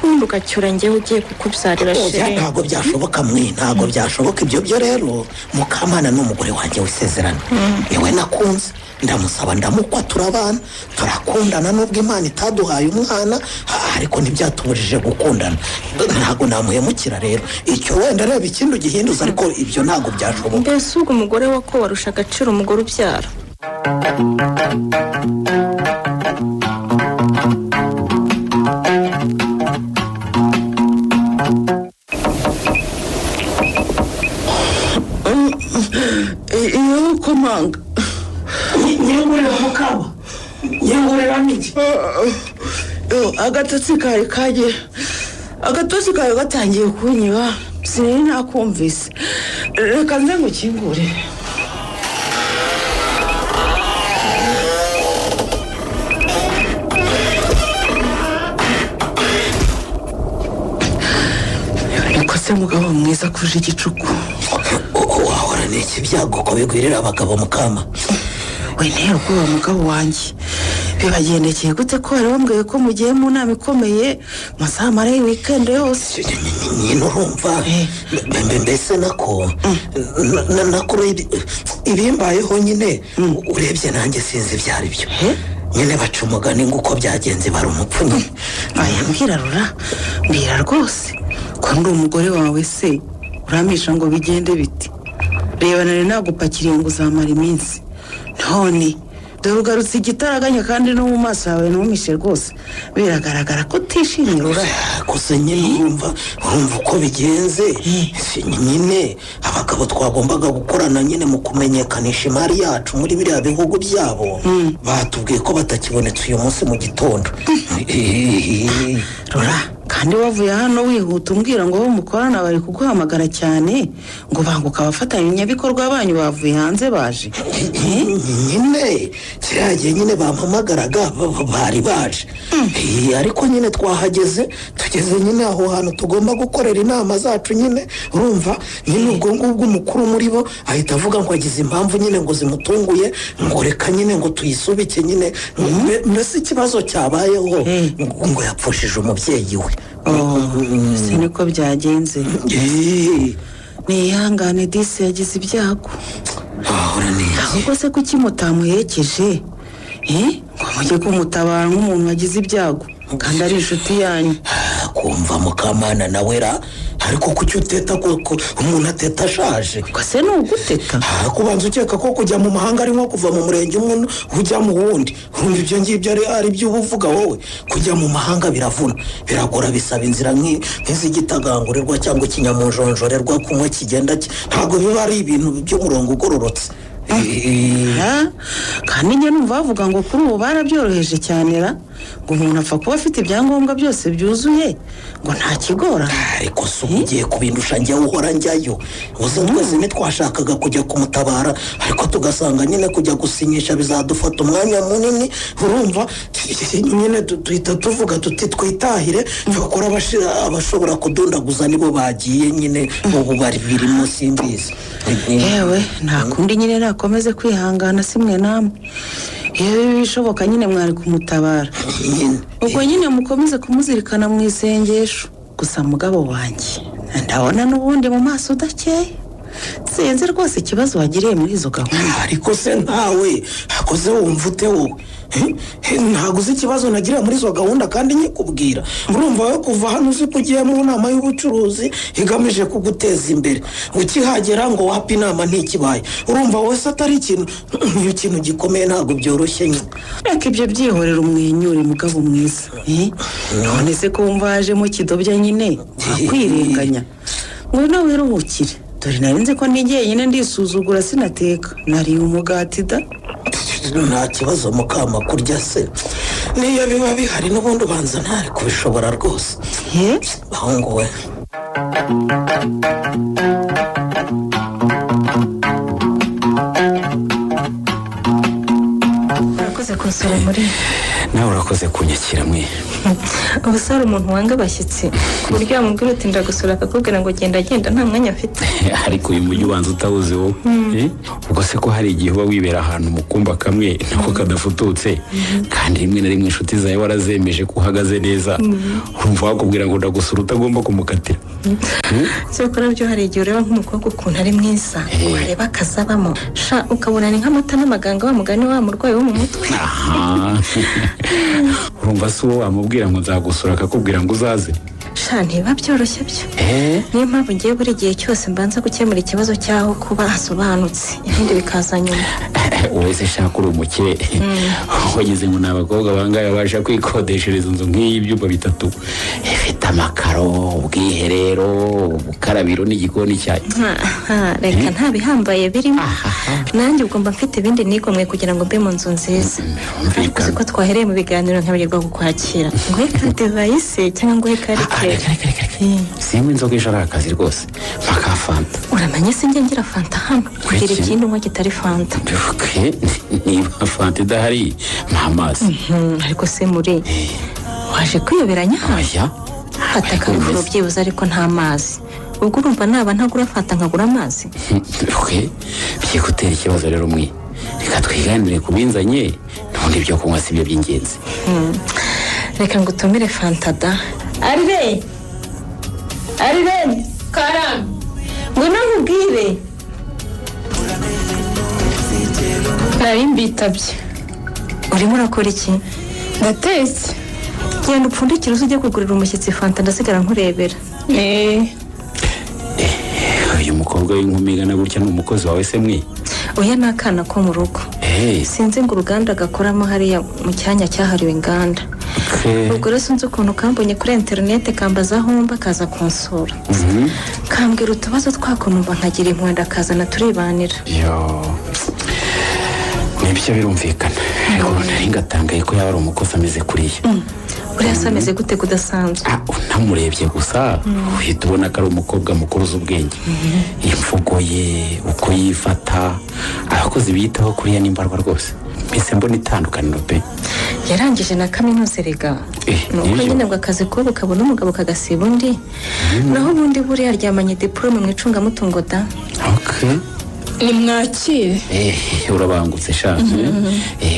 ubundi ugacyura njyewe ugiye kukubyarira sheri. ntabwo byashoboka ntabwo byashoboka ibyo byo rero mukamana ni umugore wanjye w'isezerano niwe nakunze ndamusaba ndamukwa turabana turakundana nubwo Imana itaduhaye umwana ariko ntibyatubujije gukundana ntabwo namuhemukira rero icyo wenda reba ikindi ugihinduza ariko ibyo ntabwo byashoboka. mbese ubwo umugore wa ko warusha agaciro umugore ubyara. iyo komanga nyengurira mukaba nyengurira miki agatotsi kari gatangiye kunyiba sinari nakumvise reka nze ngukingure. niko se mugabo mwiza kuje igicuku wahora n'iki byago ko bigwirira abagabo mukama we ntero ubwoba mugabo wanjye bibagendekeye gute ko wari wambwiye ko mugiye mu nama ikomeye masaha mara weekend yose nyine urumva mbese nako nakuru ibimbayeho nyine urebye nanjye sinzi ibyo ari byo nyine baca umugani ngo uko byagenze bari umupfu nyine. aya mbwira rwose ko ndi umugore wawe se uramisha ngo bigende biti reba nari nagupakiriye ngo uzamara iminsi none dore ugarutse igitaraganya kandi no mu maso yawe ntumishe rwose biragaragara ko utishimye gusa nyine urumva uko bigenze nyine abagabo twagombaga gukorana nyine mu kumenyekanisha imari yacu muri biriya bihugu byabo batubwiye ko batakibonetse uyu munsi mu gitondo. rora kandi wavuye hano wihuta umbwira ngo bo mukorana bari kuguhamagara cyane ngo banguka abafatanyabikorwa banyu bavuye hanze baje nyine kiragiye nyine bampamagaraga bari baje ariko nyine twahageze tugeze nyine aho hantu tugomba gukorera inama zacu nyine urumva nyine ubwo ngubwo umukuru muri bo ahita avuga ngo agize impamvu nyine ngo zimutunguye ngo reka nyine ngo tuyisubike nyine mbese ikibazo cyabayeho ngo yapfushije umubyeyi we. si niko byagenze nihangane disi yagize ibyago ahubwo se kuki mutamuherekeje ngo mujye kumutabara nk'umuntu wagize ibyago kandi ari inshuti yanyu. kumva mukamana nawe ariko kuki uteta ko umuntu ateta ashaje ko se ni uguteta kubanza ukeka ko kujya mu mahanga ari nko kuva mu murenge umwe ujya mu wundi urumva ibyo ngibyo ari byo uba uvuga wowe kujya mu mahanga biravuna biragora bisaba inzira nk'iz'igitagangurirwa cyangwa ikinyamujonjorerwa kumwe kigenda ntabwo biba ari ibintu by'umurongo ugororotse. kandi njye numva bavuga ngo kuri ubu barabyoroheje cyane ngo umuntu apfa kuba afite ibyangombwa byose byuzuye ngo nta kigora. ariko si ugiye kubindusha njyawe uhora njyayo uzi twese ntitwashakaga kujya kumutabara ariko tugasanga nyine kujya gusinyisha bizadufata umwanya munini urumva nyine duhita tuvuga tuti twitahire bakora abashobora kudundaguza nibo bagiye nyine ubu bari birimo simbizi. yewe nta kundi nyine nakomeze kwihangana simwe namwe iyo bishoboka nyine mwari kumutabara ubwo nyine mukomeze kumuzirikana mu isengesho. gusa mugabo wanjye ndabona n'ubundi mu maso udakeye sinzi rwose ikibazo wagiriye muri izo gahunda. ariko se ntawe hakoze wumva ute wowe ntabwo uzi ikibazo nagira muri izo gahunda kandi nyikubwira urumva we kuva hano uzi ko ugiye mu nama y'ubucuruzi igamije kuguteza imbere ukihagera ngo wapi inama ntikibaye urumva wese atari ikintu gikomeye ntabwo byoroshye nyine. reka ibyo byihorera umwenyure mugabo mwiza none se ko wumva hajemo kidobya nyine wakwirenganya ngo nawe wiruhukire dore nari nzi ko n'igihe nyine ndisuzugura sinateka nariye umugati da. nta kibazo mukama kurya se niyo biba bihari n'ubundi ubanza ntari kubishobora rwose bahungu we. urakoze kunsura muri nawe urakoze kunyakira mwe. ubu se hari umuntu wanga abashyitsi ku buryo wamubwira uti ndagusura akakubwira ngo genda nta mwanya afite. ariko uyu mujyi ubanza utawuzi wowe ubwo se ko hari igihe uba wibera ahantu mu kumba kamwe nako kadafututse kandi rimwe na rimwe inshuti zawe warazemeje ko uhagaze neza urumva wakubwira ngo ndagusura utagomba kumukatira. cyakora byo hari igihe ureba nk'umukobwa ukuntu ari mwiza wareba akazabamo ukabona ni nk'amata n'amaganga wa mugani wa murwayi wo mu mutwe. urumva se uwo wamubwira ngo nzagusura akakubwira ngo uzaze ntibiba byoroshye byo niyo mpamvu ngiye buri gihe cyose mbanza gukemura ikibazo cyaho kuba hasobanutse ibindi bikaza nyuma. wese shaka uri umukire wageze ngo ni abakobwa bangahe babasha kwikodeshereza inzu nk'iyi ibyumba 3 ifite amakaro ubwiherero ubukarabiro n'igikoni cyayo. reka nta bihambaye birimo nanjye ugomba mfite ibindi nigomwe kugira ngo mbe mu nzu nziza. uzi ko twahereye mu biganiro nkabirirwa kukwakira nguhe karte vayise cyangwa nguhe karite. simba inzoga ejo ari akazi rwose mpaka fanta. uramanye se njye ngira fanta hano kugira ikindi unywa kitari fanta. niba fanta idahari nta mazi. ariko se muri waje kwiyoberanya hano fata akarufuro byibuze ariko nta mazi ubwo urumva naba ntagura fanta nkagura amazi. byigutera ikibazo rero mwe reka twiganire ku binzanye n'ubundi ibyo kunywa si byo by'ingenzi. reka ngo utumire fanta da. Arive karame ngwino nkubwire. nari mbitabye. urimo urakora iki? ndatetse. genda upfundikire ujye kugurira umushyitsi fanta ndasigara nkurebera. uyu mukobwa w'inkumi igana gutya ni umukozi wawe se mwe? oya ni akana ko mu rugo. sinzi ngo uruganda gakoramo hariya mu cyanya cyahariwe inganda. ubwo rero sinzi ukuntu kambonye kuri interinete kambaza aho mba kaza kunsura kambwira utubazo twako numva nkagira impuhwe akazana turibanira. nibyo birumvikana ariko nari ngatangaye ko yaba ari umukozi ameze kuriya. buriya se ameze gute kudasanzwe? unamurebye gusa uhita ubona ko ari umukobwa mukuru uzi ubwenge. imvugo ye uko yifata abakozi biyitaho kuriya n'imbarwa rwose mbese mbona itandukaniro pe. yarangije na kaminuza rega nuko nyine ngo akazi k'ubu kabona umugabo kagasiba undi naho ubundi buriya aryamanye diplome mu icungamutungo da. ni mwakire. urabangutse shaka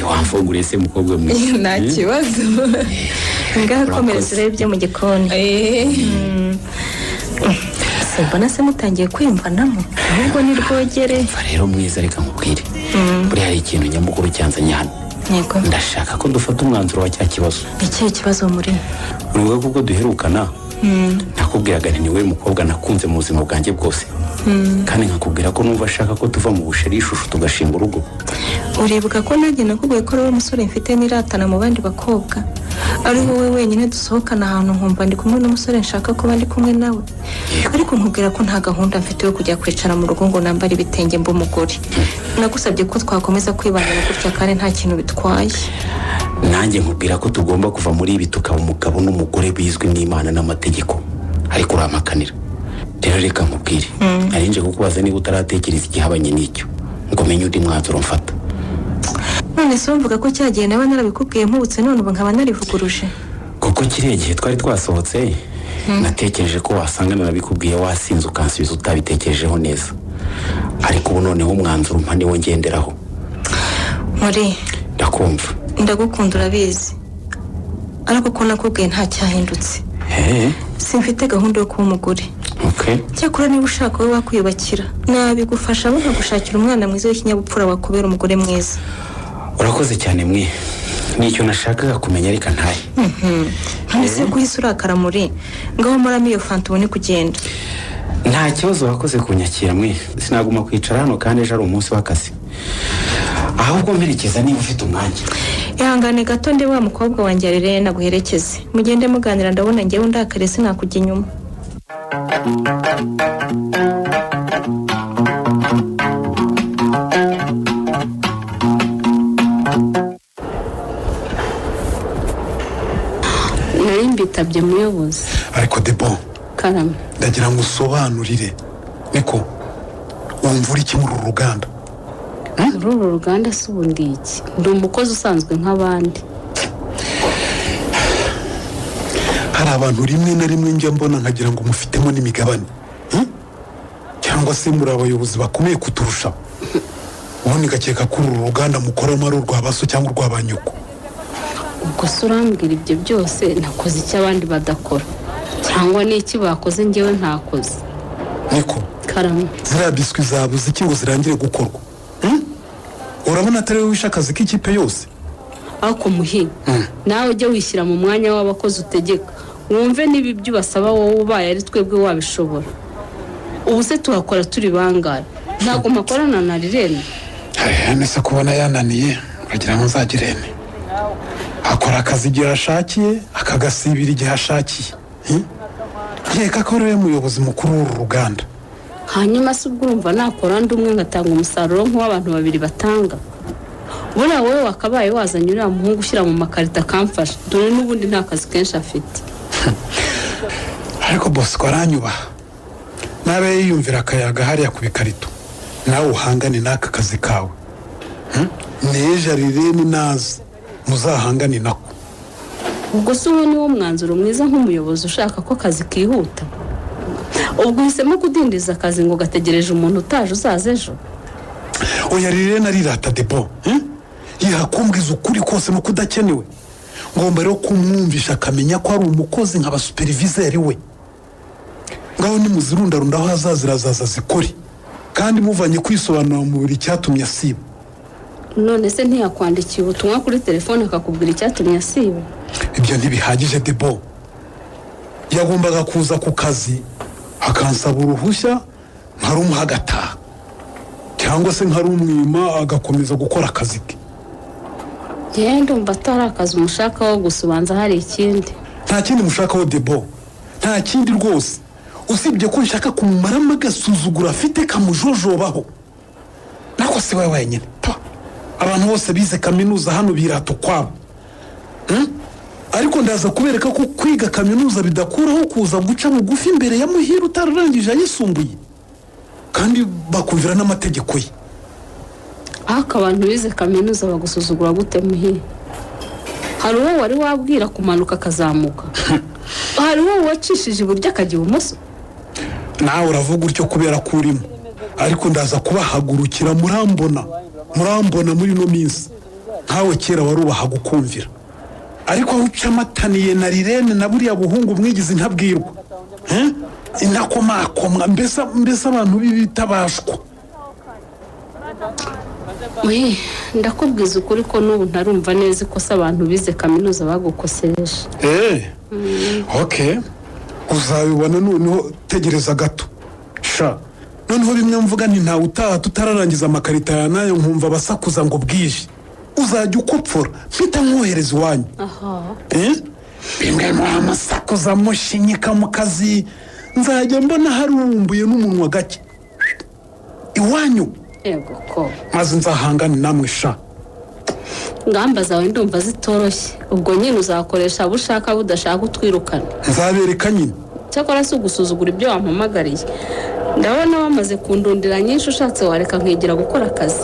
wamfunguriye se mukobwa mwiza. nta kibazo. ngaho komereza urebe ibyo mu gikoni. simbona se mutangiye kwiyumvanamo ahubwo ni rwogere. rero mwiza reka nkubwire buriya hari ikintu nyamukuru cyanzanye hano. ndashaka ko dufata umwanzuro wa cya kibazo. ikihe kibazo muri? urubuga kuko duherukana nakubwiraga ni wowe mukobwa nakunze mu buzima bwanjye bwose kandi nkakubwira ko numva ashaka ko tuva mu busheri ishusho tugashinga urugo. uribuka ko nanjye nakubwiye ko ari wowe musore mfite n'iratana mu bandi bakobwa ari wowe wenyine dusohokana ahantu nkumva ndi kumwe n'umusore nshaka kuba ndi kumwe nawe, ariko nkubwira ko nta gahunda mfite yo kujya kwicara mu rugo ngo nambare ibitenge mba umugore. Nagusabye ko twakomeza kwibanira gutya kandi nta kintu bitwaye. nanjye nkubwira ko tugomba kuva muri ibi tukaba umugabo n'umugore bizwi n'Imana n'amategeko, ariko uramakanira. Rero reka nkubwire, nje kukubaza niba utaratekereza igihabanye n'icyo ngo menye undi mwanzuro mfata. None se wumvaga ko cyagiye naba narabikubwiye mpubutse none ubu nkaba narivuguruje? Kuko kiriya gihe twari twasohotse natekereje ko wasanga narabikubwiye wasinze ukansubiza utabitekerejeho neza, ariko ubu noneho umwanzuro umpa niwo ngenderaho. Muri ndakumva, ndagukunda urabizi, ariko ko nakubwiye nta cyahindutse. Simfite gahunda yo kuba umugore. Cyakora niba ushaka wowe wakwiyubakira nabigufasha abo nkagushakira umwana mwiza w'ikinyabupfura wakubera umugore mwiza. Urakoze cyane mwe, nicyo nashakaga kumenya ariko ntaye. Ese guhise urakara muri ngaho maramo iyo fanta ubone kugenda. Nta kibazo wakoze kunyakira mwe, sinaguma kwicara hano kandi ejo ari umunsi w'akazi, ahubwo mperekeza niba ufite umwanya. Ihangane gato ndi wa mukobwa wanjye Arire naguherekeze, mugende muganira, ndabona ngewe ndakare sinakujya inyuma. Nari mbitabye muyobozi. Ariko Debo, Karame, ndagira ngo usobanurire niko wumva iki muri uru ruganda? muri uru ruganda si ubundi iki? Ndi umukozi usanzwe nk'abandi. Hari abantu rimwe na rimwe njya mbona nkagira ngo mufitemo n'imigabane, cyangwa se muri abayobozi bakomeye kuturusha. Ubundi ngakeka ko uru ruganda mukoramo ari urw'abaso cyangwa urw'abanyuko. Ubwo se urambwira ibyo byose nakoze icyo abandi badakora, cyangwa n'iki bakoze njyewe ntakoze? Niko Karame, ziriya biswi zabuze iki ngo zirangire gukorwa? Urabona atari wowe wishe akazi k'ikipe yose? ariko muhi nawe ujye wishyira mu mwanya w'abakozi utegeka, wumve niba ibyo ubasaba wowe ubaye ari twebwe wabishobora. Ubu se tuhakora turi bangahe? Ntabwo makorana na Rirene. Nese kubona yananiye uragira ngo nzagirene. Akora akazi igihe ashakiye akagasibira igihe ashakiye. Nkeka ko rero umuyobozi mukuru w'uru ruganda. Hanyuma se ubwo urumva nakora ndi umwe ngatanga umusaruro nk'uw'abantu babiri batanga? Buriya wowe wakabaye wazanye uriya muhungu ushyira mu makarita akamfasha, dore n'ubundi nta kazi kenshi afite. Ariko Bosco aranyubaha, nabe yiyumvira akayaga hariya ku bikarito, nawe uhangane n'aka kazi kawe. Neje Rirene nazi muzahangane nako. Ubwo se uwo niwo mwanzuro mwiza nk'umuyobozi ushaka ko akazi kihuta? Ubwo uhisemo kudindiza akazi ngo gategereje umuntu utaje uzaza ejo? Oya Rirene arirata Debo, yakumbwiza ukuri kose no kudakenewe. Ngomba rero kumwumvisha akamenya ko ari umukozi nk'aba supervisor we. Ngaho ni muzirundarunda aho azazirazaza zikore, kandi muvanye kwisobanura mu buri cyatumye asiba. None se ntiyakwandikiye ubutumwa kuri telefone akakubwira icyatumye asiba? Ibyo ntibihagije Debo, yagombaga kuza ku kazi akansaba uruhushya nkarumuha agataha, cyangwa se nkarumwima agakomeza gukora akazi ke. Yewe ndumva atari akazi umushakaho gusa ubanza hari ikindi. Nta kindi mushakaho Debo, nta kindi rwose, usibye ko nshaka kumumaramo agasuzuguro afite kamujojobaho. Nako si we wenyine, abantu bose bize kaminuza hano birata ukwabo. Ariko ndaza kubereka ko kwiga kaminuza bidakuraho kuza guca bugufi imbere ya Muhire utararangije ayisumbuye, kandi bakumvira n'amategeko ye. Ariko abantu bize kaminuza bagusuzugura gute Muhire? Hari uwo wari wabwira kumanuka akazamuka? Hari uwo wacishije iburyo akajya ibumoso? Nawe uravuga utyo kubera ko urimo, ariko ndaza kubahagurukira murambona muri no minsi. Nkawe kera warubaha gukumvira, ariko aho ucamataniye na Rirene na buriya buhungu mwigize ntabwirwa, inakomakomwa mbese abantu bibitabashwa. Ndakubwiza ukuri ko n'ubu ntarumva neza ikosa abantu bize kaminuza bagukosereje. Okay, uzabibona noneho, tegereza gato. Noneho bimwe mvuga ni ntawe utaha tutararangiza amakarita ya nayo nkumva basakuza ngo bwije. Uzajya ukopfora mpita nkohereza iwanyu. bimwe mwamusakuza mushinyika mu kazi nzajya mbona harumbuye n'umunwa gake iwanyu yego ko maze nzahangane namwe sha. ingamba zawe ndumva zitoroshye ubwo nyine uzakoresha abo ushaka budashaka utwirukana. nzabereka nyine. cyakora si ugusuzugura ibyo wampamagariye ndabona wamaze kundundira nyinshi ushatse wareka nkigira gukora akazi.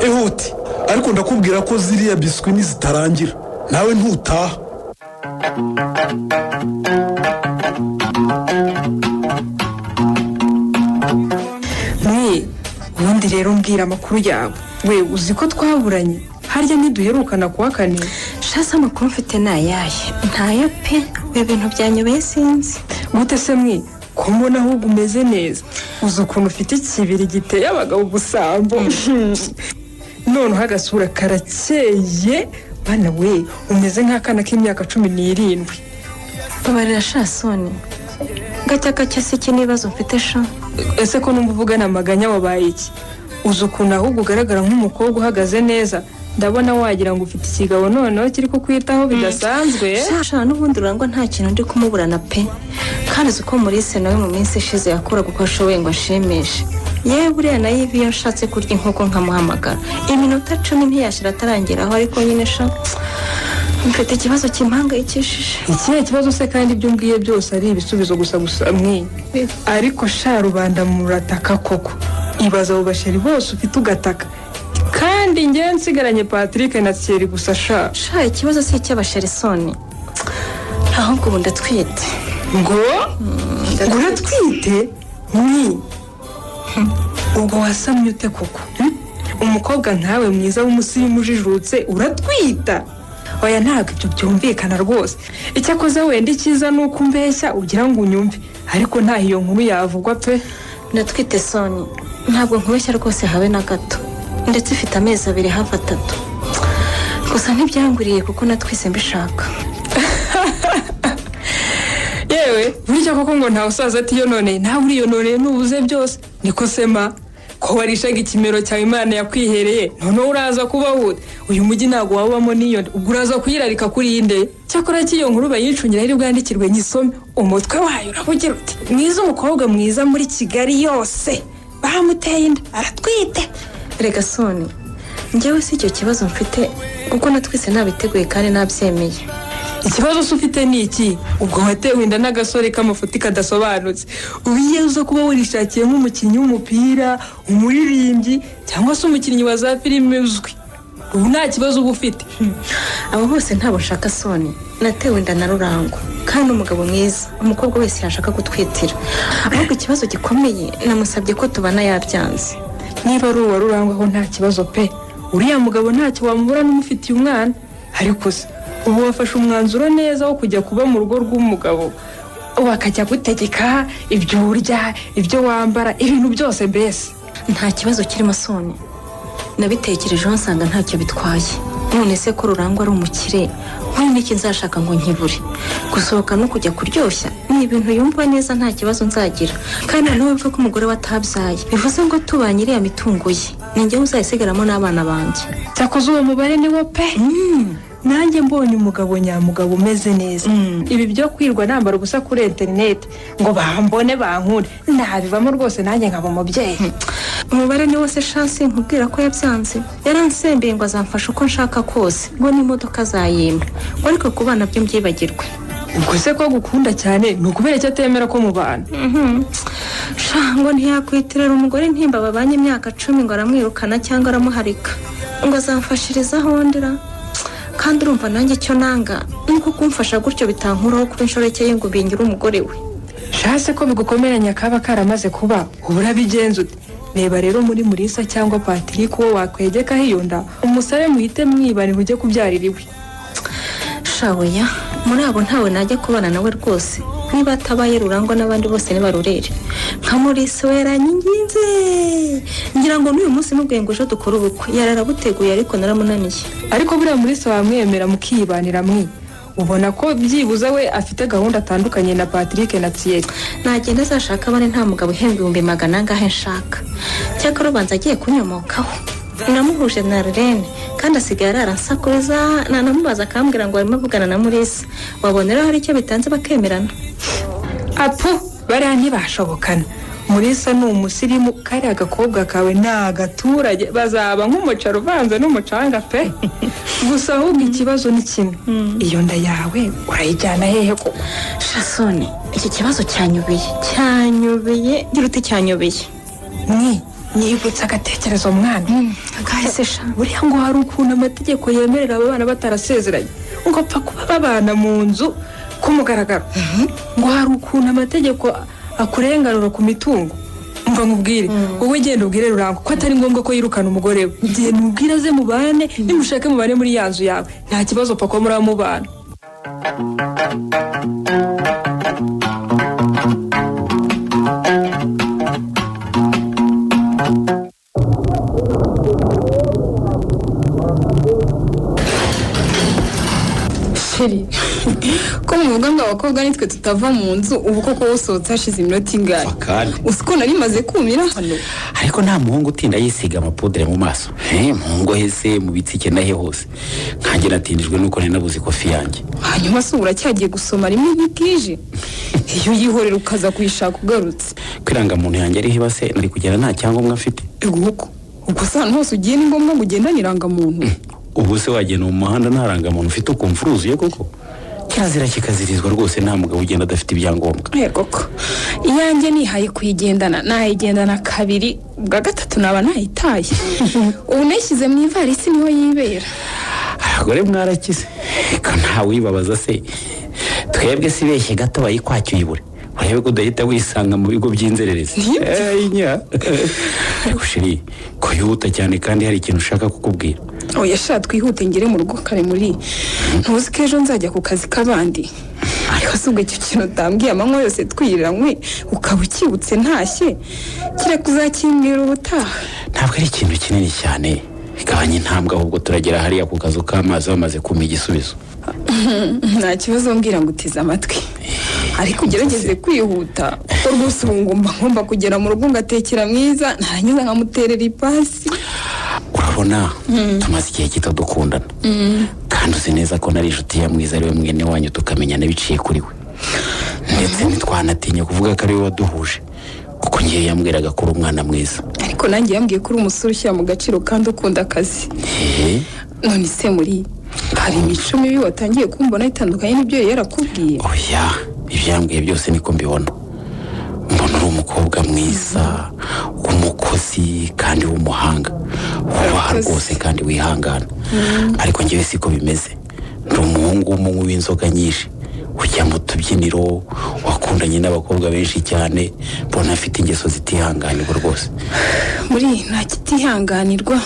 Ihute ariko ndakubwira ko ziriya biswi nizitarangira nawe ntutaha. ubundi rero mbwira amakuru yawe. We uzi ko twaburanye harya ntiduherukana kuwa kane. shasa amakuru mfite ni ayahe? ntayo pe, ibi bintu byanyobeye sinzi. gute se mwe ko mbona ahubwo umeze neza, uzi ukuntu ufite ikibiri giteye abagabo ubusambo. noneho agasura karakeye bana we umeze nk'akana k'imyaka 17. babarira shasoni gacya se iki n'ibibazo mfite sha. ese ko numva uvugana amaganya wabaye iki? uzi ukuntu ahubwo ugaragara nk'umukobwa uhagaze neza, ndabona wagira ngo ufite ikigabo noneho kiri kukwitaho bidasanzwe. sha n'ubundi urangwa nta kintu ndi kumuburana pe, kandi uzi ko Maurice nawe mu minsi ishize yakoraga uko ashoboye ngo ashimishe. yewe buriya nayo iyo nshatse kurya inkoko nkamuhamagara iminota 10 ntiyashira atarangiraho, ariko nyine sha mfite ikibazo kimpangayikishije. ikihe kibazo se kandi ibyo mbwiye byose ari ibisubizo gusa mwe? ariko sha rubanda murataka koko, ibaza abo basheri bose ufite ugataka, kandi njye nsigaranye Patrick na Thierry gusa sha. ikibazo si icy'abasherisoni, ahubwo ubu ndatwite. ngo uratwite? ubwo wasamye ute koko? umukobwa ntawe mwiza w'umusirimu ujijutse uratwita? oya ntabwo ibyo byumvikana rwose. icyakoze wenda icyiza ni uko umbeshya ugira ngo unyumve, ariko nta iyo nkuru yavugwa pe. ndatwite soni, ntabwo nkubeshya rwose habe na gato, ndetse ifite amezi 2 hafi 3. gusa ntibyanguriye kuko natwise mbishaka. yewe burya koko ngo ntawe usaza atiyo none nawe uriyononeye n'ubuze byose. niko sema ko warishaga ikimero cyawe Imana yakwihereye, noneho uraza kubaho uyu mujyi ntabwo wabamo niyo, ubwo uraza kuyirarika kuri inde. cyakora cy'iyo nkuru bayicungira ari bwandikirwe nyisome, umutwe wayo uravugira uti mwiza umukobwa mwiza muri Kigali yose bamuteye inda aratwite. rega soni njyewe si icyo kibazo mfite kuko natwise nabiteguye kandi nabyemeye. ikibazo se ufite ni iki? ubwo watewe inda n'agasore k'amafuti kadasobanutse, ubiye uza kuba warishakiye nk'umukinnyi w'umupira, umuririmbyi, cyangwa se umukinnyi wa za filime uzwi, ubu nta kibazo uba ufite. abo bose ntabo nshaka soni, natewe inda na Rurangwa kandi umugabo mwiza, umukobwa wese yashaka gutwitira. ahubwo ikibazo gikomeye namusabye ko tubana yabyanze. niba ari uwa Rurangwa aho nta kibazo pe, uriya mugabo ntacyo wamubura n'umufitiye umwana. ariko se ubu wafashe umwanzuro neza wo kujya kuba mu rugo rw'umugabo, bakajya gutegeka ibyo urya, ibyo wambara, ibintu byose mbese. nta kibazo kirimo soni, nabitekerejeho nsanga ntacyo bitwaye. none se ko Rurangwa ari umukire, nk'uyu n'iki nzashaka ngo nkibure? gusohoka no kujya kuryoshya ni ibintu yumva neza nta kibazo nzagira, kandi nawe bivuga ko umugore we atabyaye bivuze ngo tubanye iriya mitungo ye ninjye uzayisigaramo n'abana banjye. cyakoze uwo mubare ni wo pe. nanjye mbonye umugabo nyamugabo umeze neza. ibi byo kwirwa nambara ubusa kuri interineti ngo bambone bankure ntabivamo rwose, nanjye nkaba umubyeyi. umubare ni wose shansi nkubwira ko yabyanze, yaransembeye ngo azamfasha uko nshaka kose, ngo n'imodoka azayimba, ngo ariko ku bana byo mbyibagirwe. ubwo se ko gukunda cyane ni ukubera icyo atemera ko mubana? ngo ntiyakwitirira umugore ntimba babanye imyaka 10 ngo aramwirukana cyangwa aramuharika, ngo azamfashiriza hondera. kandi urumva nanjye icyo nanga nuko kumfasha gutyo bitankuraho kuba inshoreke ye ngo bingire umugore we. shase ko bigukomeranya kaba karamaze kuba, urabigenza ute? reba rero muri Mulisa cyangwa Patrick wo wakwegeka hiyo nda, umusabe muhite mwibanira ujye kubyarira iwe. shaweya muri abo ntawe najya kubana nawe rwose, niba atabaye Rurangwa n'abandi bose nibarurere. nka Maurice we yaranyinginze ngira ngo n'uyu munsi mubwiye ngo ejo dukora ubukwe, yararabuteguye ariko naramunaniye. ariko buriya Maurice wamwemera mukibanira mwe? ubona ko byibuza we afite gahunda atandukanye na Patrick na Thierry. nagenda azashaka abane nta mugabo uhembwa 200 ngahe nshaka. cyakora ubanza agiye kunyomokaho, namuhuje na Rene kandi asigaye aransakuriza nanamubaza akambwira ngo arimo avugana na Mulisa wabonera hari icyo bitanze bakemerana apo bariya ntibashobokana. Mulisa ni umusirimu, kariya agakobwa kawe ni agaturage, bazaba nk'umuceri uvanze n'umucanga pe. Gusa ahubwo ikibazo ni kimwe, iyo nda yawe urayijyana hehe koko? Shasoni, iki kibazo cyanyobeye gira uti cyanyobeye. Nibutse agatekerezo mwana. Akahise sha. Buriya ngo hari ukuntu amategeko yemerera aba bana batarasezeranye ngo apfa kuba babana mu nzu ku mugaragaro. Ngo hari ukuntu amategeko akurenganura ku mitungo. Umva nkubwire, wowe genda ubwire Rurango ko atari ngombwa ko yirukana umugore we. Genda ubwire aze mubane, nimushake mubane muri ya nzu yawe. Nta kibazo pako muramubana. ko muvuga ngo abakobwa nitwe tutava mu nzu ubu koko usohotse hashize iminota ingahe usiko nari maze kumira hano ariko nta muhungu utinda yisiga amapudre mu maso muhungu hese mu bitsike nahe hose nkanjye natindijwe nuko ninabuze kofi yanjye hanyuma se uracyagiye gusoma rimwe bwije iyo yihorera ukaza kuyishaka ugarutse kwiranga muntu yanjye ari hibase nari kugera nta cyangombwa mfite ubwo se ahantu hose ugiye ni ngombwa ngo ugenda niranga muntu ubu se wagenda mu muhanda ntaranga muntu ufite ukumva uruzuye koko kirazira kikazirizwa rwose nta mugabo ugenda adafite ibyangombwa koko iyanjye nihaye kuyigendana nayigendana kabiri bwa gatatu naba nayitaye ubu nashyize mu ivarisi niho yibera abagore mwarakize ko ntawe wibabaza se twebwe si beshye gato bayikwacyuye ibure urebe ko udahita wisanga mu bigo by'inzererezi ushiri ko yihuta cyane kandi hari ikintu ushaka kukubwira oya sha twihute ngere mu rugo kare muri ntuzi ko ejo nzajya ku kazi k'abandi ariko si ubwo icyo kintu utambwiye amanywa yose twiranywe ukaba ukibutse ntashye kire kuzakimbwira ubutaha ntabwo ari ikintu kinini cyane bigabanya intambwe ahubwo turagera hariya ku kazu k'amazi bamaze kumpa igisubizo nta kibazo mbwira ngo utize amatwi ariko ugerageze kwihuta kuko rwose ubu ngomba kugera mu rugo ngatekera mwiza ntarangiza nkamuterera ipasi urabona tumaze igihe gito dukundana kandi uzi neza ko nari inshuti ya mwiza ariwe mwene wanyu tukamenyana biciye kuri we ndetse ntitwanatinya kuvuga ko ariwe waduhuje kuko ngiye yambwiraga ko uri umwana mwiza ariko nanjye yambwiye ko uri umusore ushyira mu gaciro kandi ukunda akazi none se muri hari imico mibi watangiye kumbona itandukanye n'ibyo yari yarakubwiye oya ibyo yambwiye byose niko mbibona mbona uri umukobwa mwiza w'umukozi kandi w'umuhanga wubaha rwose kandi wihangana ariko njyewe siko bimeze ndi umuhungu w'umunywi w'inzoga nyinshi ujya mu tubyiniro wakundanye n'abakobwa benshi cyane mbona afite ingeso zitihanganirwa rwose muri nta kitihanganirwa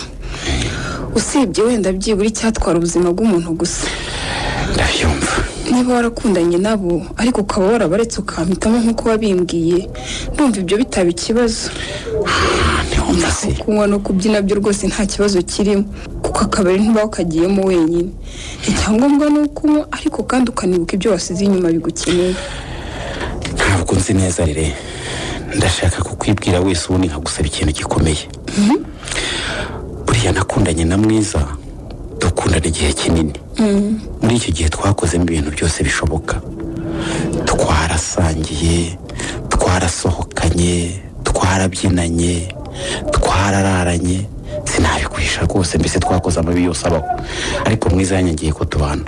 usibye wenda byibura icyatwara ubuzima bw'umuntu gusa ndabyumva niba warakundanye nabo ariko ukaba warabaretse ukampitamo nk'uko wabimbwiye ndumva ibyo bitaba ikibazo kunywa no kubyina byo rwose nta kibazo kirimo kuko akabari ntuba ukagiyemo wenyine icyangombwa ni ukunywa ariko kandi ukanibuka ibyo wasize inyuma bigukeneye ntabwo nzi neza rero ndashaka kukwibwira wese ubundi nkagusaba ikintu gikomeye buriya nakundanye na mwiza dukundana igihe kinini muri icyo gihe twakozemo ibintu byose bishoboka twarasangiye twarasohokanye twarabyinanye twarararanye sinabiguhisha rwose mbese twakoze amabi yose abaho ariko mwiza yanyangiye ko tubana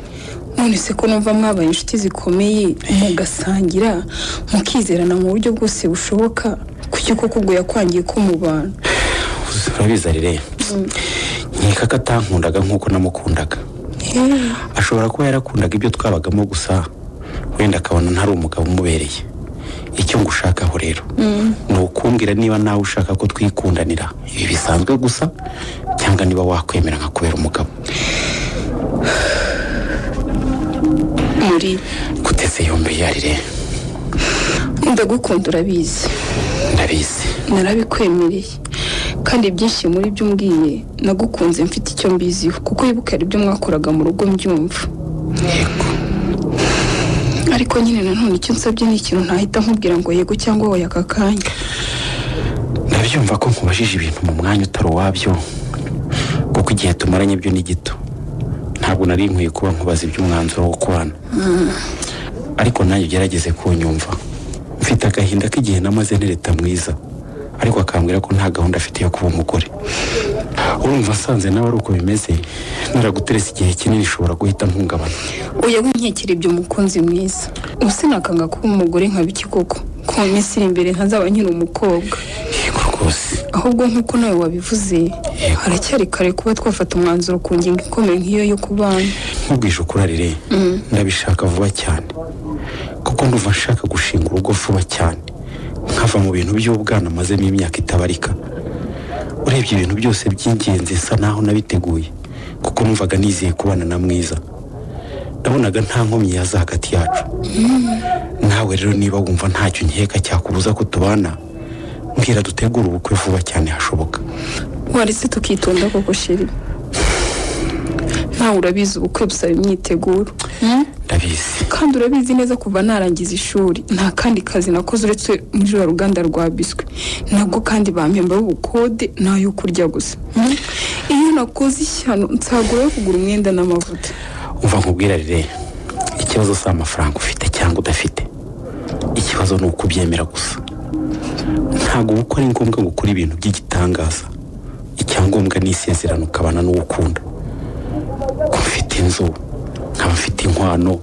none se ko numva mwabaye inshuti zikomeye mugasangira mukizerana mu buryo bwose bushoboka kuki koko ubwo yakwangiye ko mubana urabizi rero nkeka ko atankundaga nk'uko namukundaga ashobora kuba yarakundaga ibyo twabagamo gusa wenda akabona ntari umugabo umubereye icyo ngushakaho rero ni ukumbwira niba nawe ushaka ko twikundanira ibi bisanzwe gusa cyangwa niba wakwemera nkakubera umugabo muri guteze yombi yarire ndagukunda urabizi ndabizi narabikwemereye kandi byinshi muri byo umbwiye nagukunze mfite icyo mbiziho kuko wibuka ibyo mwakoraga mu rugo mbyumva yego ariko nyine nanone icyo nsabye ni ikintu ntahita nkubwira ngo yego cyangwa wowe aka kanya ndabyumva ko nkubajije ibintu mu mwanya utari uwabyo kuko igihe tumaranye byo ni gito. Ntabwo nari nkwiye kuba nkubaza iby'umwanzuro wo kubana. Ariko nanjye ugerageze kunyumva. Mfite agahinda k'igihe namaze ntereta mwiza, ariko akambwira ko nta gahunda afite yo kuba umugore. Urumva asanze nawe ari uko bimeze, naraguteresa igihe kinini ishobora guhita mpungabana. Oya winkekera ibyo mukunzi mwiza. Ubuse nakanga kuba umugore nka biki koko? Ko mu minsi iri imbere ntazaba nkiri umukobwa. Yego rwose. Ahubwo nk'uko nawe wabivuze, haracyari kare kuba twafata umwanzuro ku ngingo ikomeye nk'iyo yo kubana. Nkubwije ukuri Arire, ndabishaka vuba cyane. Kuko ndumva nshaka gushinga urugo vuba cyane. Nkava mu bintu by'ubwana mazemo imyaka itabarika. Urebye ibintu byose by'ingenzi sa naho nabiteguye, kuko numvaga nizeye kubana na Mwiza. Nabonaga nta nkomyi yaza hagati yacu. Nawe rero niba wumva ntacyo nkeka cyakubuza ko tubana, mbwira dutegura ubukwe vuba cyane hashoboka. Waretse tukitonda koko sheri. Nawe urabizi ubukwe busaba imyiteguro. Ndabizi. Kandi urabizi neza kuva narangiza ishuri nta kandi kazi nakoze uretse muri ruganda rwa biswi. Nabwo kandi bampemba ubukode nayo kurya gusa. Iyo nakoze ishyano nsagura yo kugura umwenda n'amavuta. Umva nkubwira Arire, ikibazo si amafaranga ufite cyangwa udafite. Ikibazo ni ukubyemera gusa. Ntabwo ubukwe ari ngombwa gukora ibintu by'igitangaza. Icyangombwa ni isezerano ukabana n'uwo ukunda. Ko mfite inzu, nkaba mfite inkwano,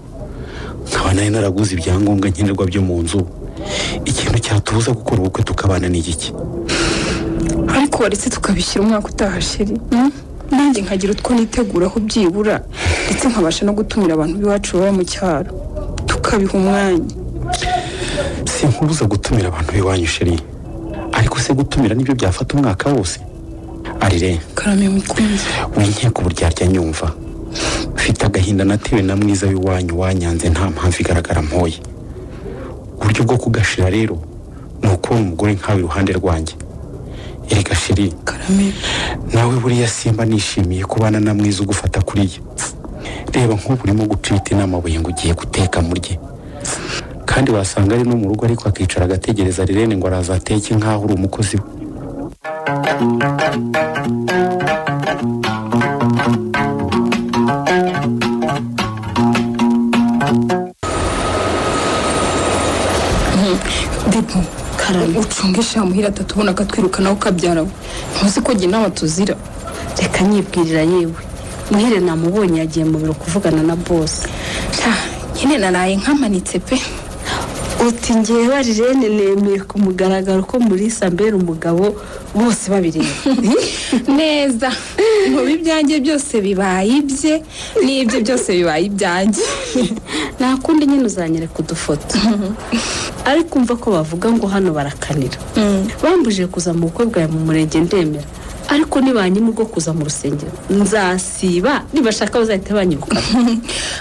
nkaba nari naraguze ibyangombwa nkenerwa byo mu nzu. Ikintu cyatubuza gukora ubukwe tukabana ni iki? Ariko waretse tukabishyira umwaka utaha sheri. Nanjye nkagira utwo niteguraho byibura, ndetse nkabasha no gutumira abantu b'iwacu baba mu cyaro tukabiha umwanya. Sinkubuza gutumira abantu b'iwanyu sheri, ariko se gutumira nibyo byafata umwaka wose? Arire, karame mukunzi, winkeka uburyarya nyumva. Mfite agahinda natewe na Mwiza w'iwanyu wanyanze nta mpamvu igaragara mpoye. Uburyo bwo kugashira rero ni ukubona umugore nkawe iruhande rwanjye. Erega sheri, karame, nawe buriya simba nishimiye kubana na Mwiza ugufata kuriya. Reba nk'ubu urimo gucita n'amabuye ngo ugiye guteka murye. Kandi wasanga ari no mu rugo ariko akicara agategereza Rirene ngo arazateke nk'aho uri umukozi we. Depo, karame, ucungesha muhira atatubona akatwirukana ukabyara we. Ntuzi ko jye nawe tuzira. Reka nyibwirira yewe. Muhire namubonye yagiye mu biro kuvugana na boss. Nyine naraye nkamanitse pe. Uti ngiye Rirene nemeye ku mugaragaro ko muri Sambere umugabo bose babireba. Neza. Ngo bibyanjye byose bibaye ibye, n'ibyo byose bibaye ibyanjye. Nakundi nyine uzanyere kudufoto. Ariko umva ko bavuga ngo hano barakanira. Bambuje kuza mu bukwe bwawe mu murenge ndemera. Ariko nibanyima ubwo kuza mu rusengero nzasiba nibashaka bazahita banyibukana.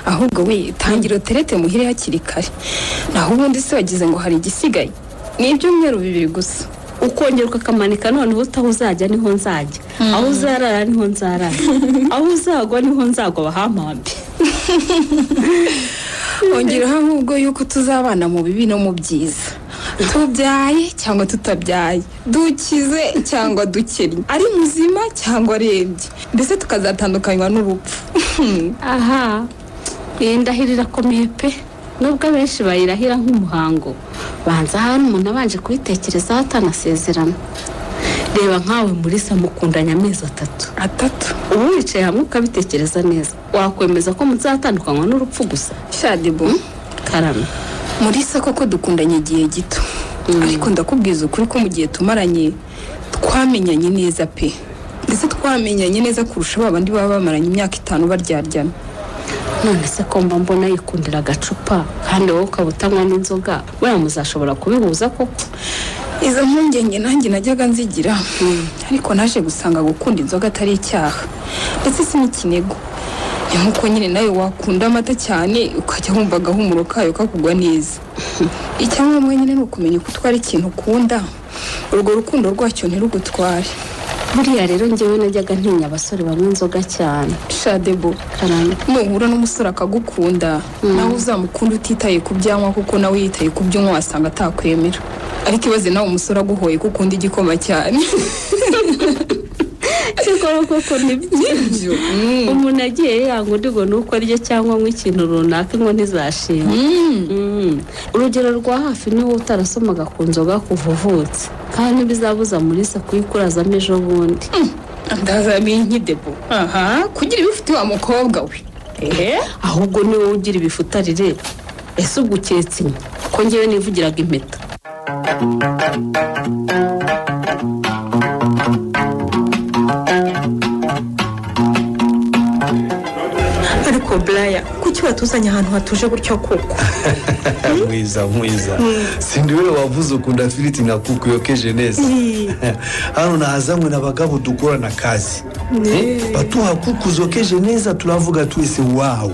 Ahubwo we tangira terete muhire hakiri kare. Naho ubundi se wagize ngo hari igisigaye. N'ibyumweru bibiri gusa. Ukongera ukakamanika noneho utaho uzajya niho nzajya. Aho uzarara niho nzarara. Aho uzagwa niho nzagwa bahampambe. Ongeraho ahubwo yuko tuzabana mu bibi no mu byiza. Tubyaye cyangwa tutabyaye, dukize cyangwa dukennye, ari muzima cyangwa arembye, mbese tukazatandukanywa n'urupfu. Aha, indahirira komeye pe. Nubwo benshi bayirahira nk'umuhango, banza hano umuntu abanje kubitekerezaho atanasezerana. Reba nkawe muri mukundanya amezi 3. Ubu wicaye hamwe ukabitekereza neza, wakwemeza ko muzatandukanywa n'urupfu gusa? Shadebo, karame, muri koko dukundanye igihe gito. Ariko ndakubwiza ukuri ko mu gihe tumaranye twamenyanye neza pe. Ndetse twamenyanye neza kurusha babandi baba bamaranye imyaka 5 baryaryana. None se ko mbona yikundira agacupa kandi wowe ukabutanywa n'inzoga, buriya muzashobora kubihuza koko? Izo mpungenge nanjye najyaga nzigira, ariko naje gusanga gukunda inzoga atari icyaha, ndetse si n'ikinego. Nkuko nyine nawe wakunda amata cyane ukajya wumva agahumuro kayo kakugwa neza. Icyangombwa nyine ni ukumenya ko utwara ikintu ukunda, urwo rukundo rwacyo ntirugutware. Buriya rero njyewe najyaga ntinya abasore banywa inzoga cyane. Shadebo, karame, nuhura n'umusore akagukunda, nawe uzamukunda utitaye ku byanywa kuko nawe yitaye ku byo unywa wasanga atakwemera. Ariko ibaze nawe umusore aguhoye ko ukunda igikoma cyane. Cyoko koko nibyo umuntu agiye yanga undi ngo nuko arye cyangwa nk'ikintu runaka ngo ntizashima urugero rwa hafi niwo utarasomaga ku nzoga kuva uvutse kandi bizabuza Mulisa kuyikurazamo ejo bundi ndazamenye debo kugira ibifite wa mukobwa we ahubwo ni wowe ugira ibifutarire ese ubwo uketse ko ngewe nivugiraga impeta ariko Brian kuki watuzanye ahantu hatuje gutyo koko mwiza sindi wewe wavuze ukunda filiti na kuku yokeje neza hano nahazanywe n'abagabo dukorana kazi batuha kuku zokeje neza turavuga twese wawu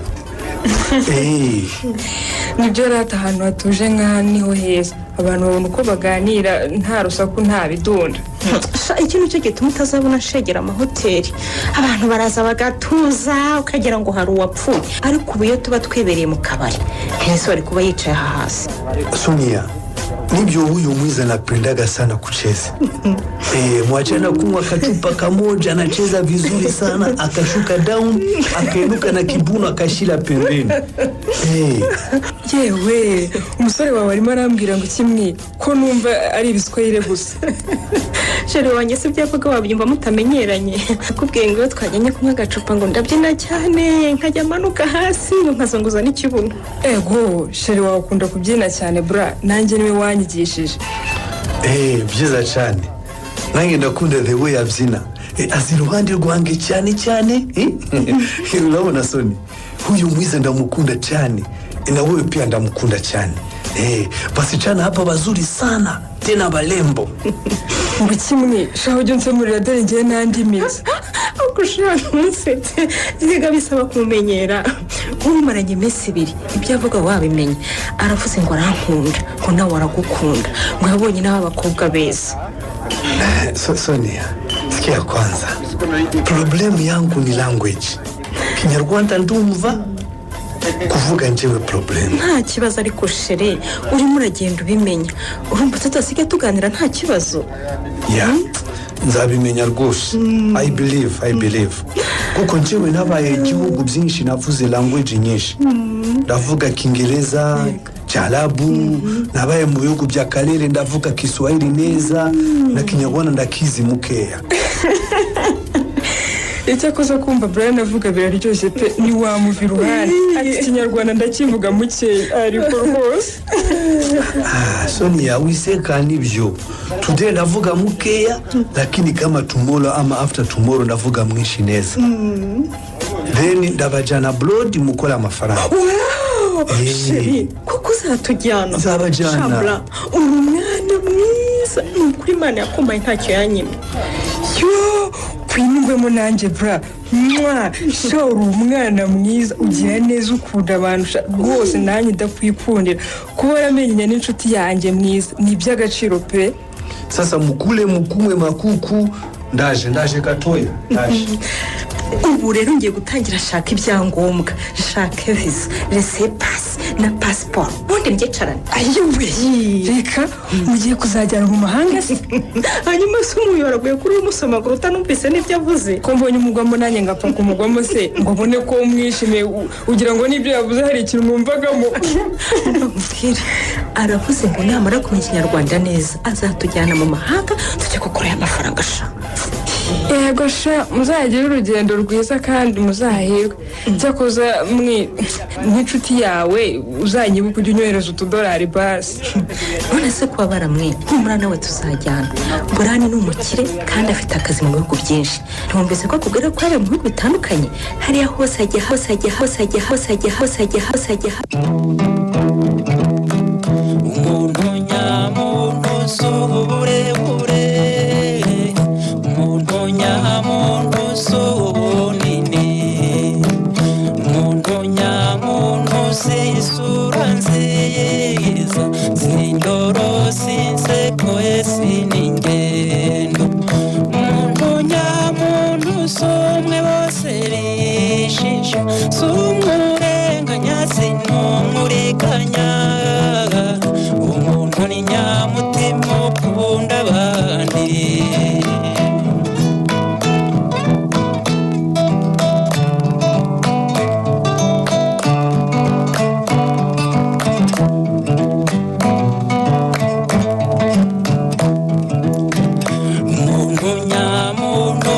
nibyo rata ahantu hatuje nk'aha niho heza abantu babona uko baganira nta rusaku nta bidunda ikintu cyo gituma utazabona shegera amahoteli abantu baraza bagatuza ukagira ngo hari uwapfuye ariko ubu iyo tuba twibereye mu kabari ntese wari kuba yicaye aha hasi Sonia nibyo huyu mwiza napendaga sana kucheza mwachana kunywa kachupa kamoja anacheza vizuri sana akashuka down akainuka na kibuno akashira pembeni yewe umusore wawe arimo arambwira ngo kimwe ko numva ari ibiswahili gusa jere wanjye se byavuga wabyumva mutamenyeranye akubwiye ngo twajyanye kunywa agacupa ngo ndabyina cyane nkajya manuka hasi ngo nkazunguza n'ikibuno ego jere wawe ukunda kubyina cyane bra nanjye niwe wanyigishije byiza cyane nanjye ndakunda the way abyina azi iruhande rwanjye cyane urabona Soni huyu mwiza ndamukunda cyane na wewe pia ndamukunda cyane wasichana hapa wazuri sana tena balembo ngo kimwe shaho ujye unsemurira dore ngewe n'andi meza ugushaka umusetse ziga bisaba kumumenyera umumaranye iminsi ibiri ibyo avuga wabimenye aravuze ngo arankunda ngo nawe aragukunda ngo yabonye n'abakobwa beza Sonia sikia kwanza problemu yangu ni language Kinyarwanda ndumva kuvuga njyewe problemu nta kibazo ariko shere urimo uragenda ubimenya urumva tutasiga tuganira nta kibazo nzabimenya rwose I believe kuko njyewe nabaye igihugu byinshi navuze language nyinshi ndavuga Kiingereza Charabu nabaye mu bihugu bya karere ndavuga Kiswahili neza na Kinyarwanda ndakizi mukeya icyakoze kumva Brian avuga biraryoshye pe ni wamuva iruhande ati Kinyarwanda ndakivuga mukeya ariko rwose Sonia wiseka nibyo today ndavuga mukeya lakini kama tomorrow ama after tomorrow ndavuga mwinshi neza then ndabajana abroad mukora amafaranga sheri kuko uzatujyana nzabajyana uri umwana mwiza ni ukuri Imana yakumpaye ntacyo yanyimye kwinugwemo nanjye bra sha uri umwana mwiza ugira neza ukunda abantu rwose nanjye ndakwikundira kuba waramenyanye n'inshuti yanjye mwiza ni iby'agaciro pe sasa mukule mukumwe makuku ndaje gatoya ndaje ubu rero ngiye gutangira shaka ibyangombwa shaka visa resepasi na pasiporo ubundi mbyicarane ayowe reka ugiye kuzajyana mu mahanga se hanyuma se umuyobora kuri umusomaguru utanumvise n'ibyo avuze ko mbonye umugwamo nanjye ngapfa kumugwamo se ngo mbone ko umwishimiye ugira ngo n'ibyo yavuze hari ikintu mwumvagamo aravuze ngo namara kumenya Ikinyarwanda neza azatujyana mu mahanga tujye gukorera amafaranga sha yego sha muzagire urugendo rwiza kandi muzahirwe cyakoza nk'inshuti yawe uzanyibuka ujya unyohereza $2 basi none se kuba baramwe nk'umura nawe tuzajyana Burani ni umukire kandi afite akazi mu bihugu byinshi ntumvise ko akubwira ko ari mu bihugu bitandukanye hariya hose ajya umuntu nyamuntu z'uburebure umuntu nyamuntu z'ubunini umuntu nyamuntu z'isura nziza z'indoro z'inseko n'ingendo umuntu nyamuntu z'umwe bose bishisha z'umurenganya zinumuriganya umuntu ni nyamutima ukunda abandi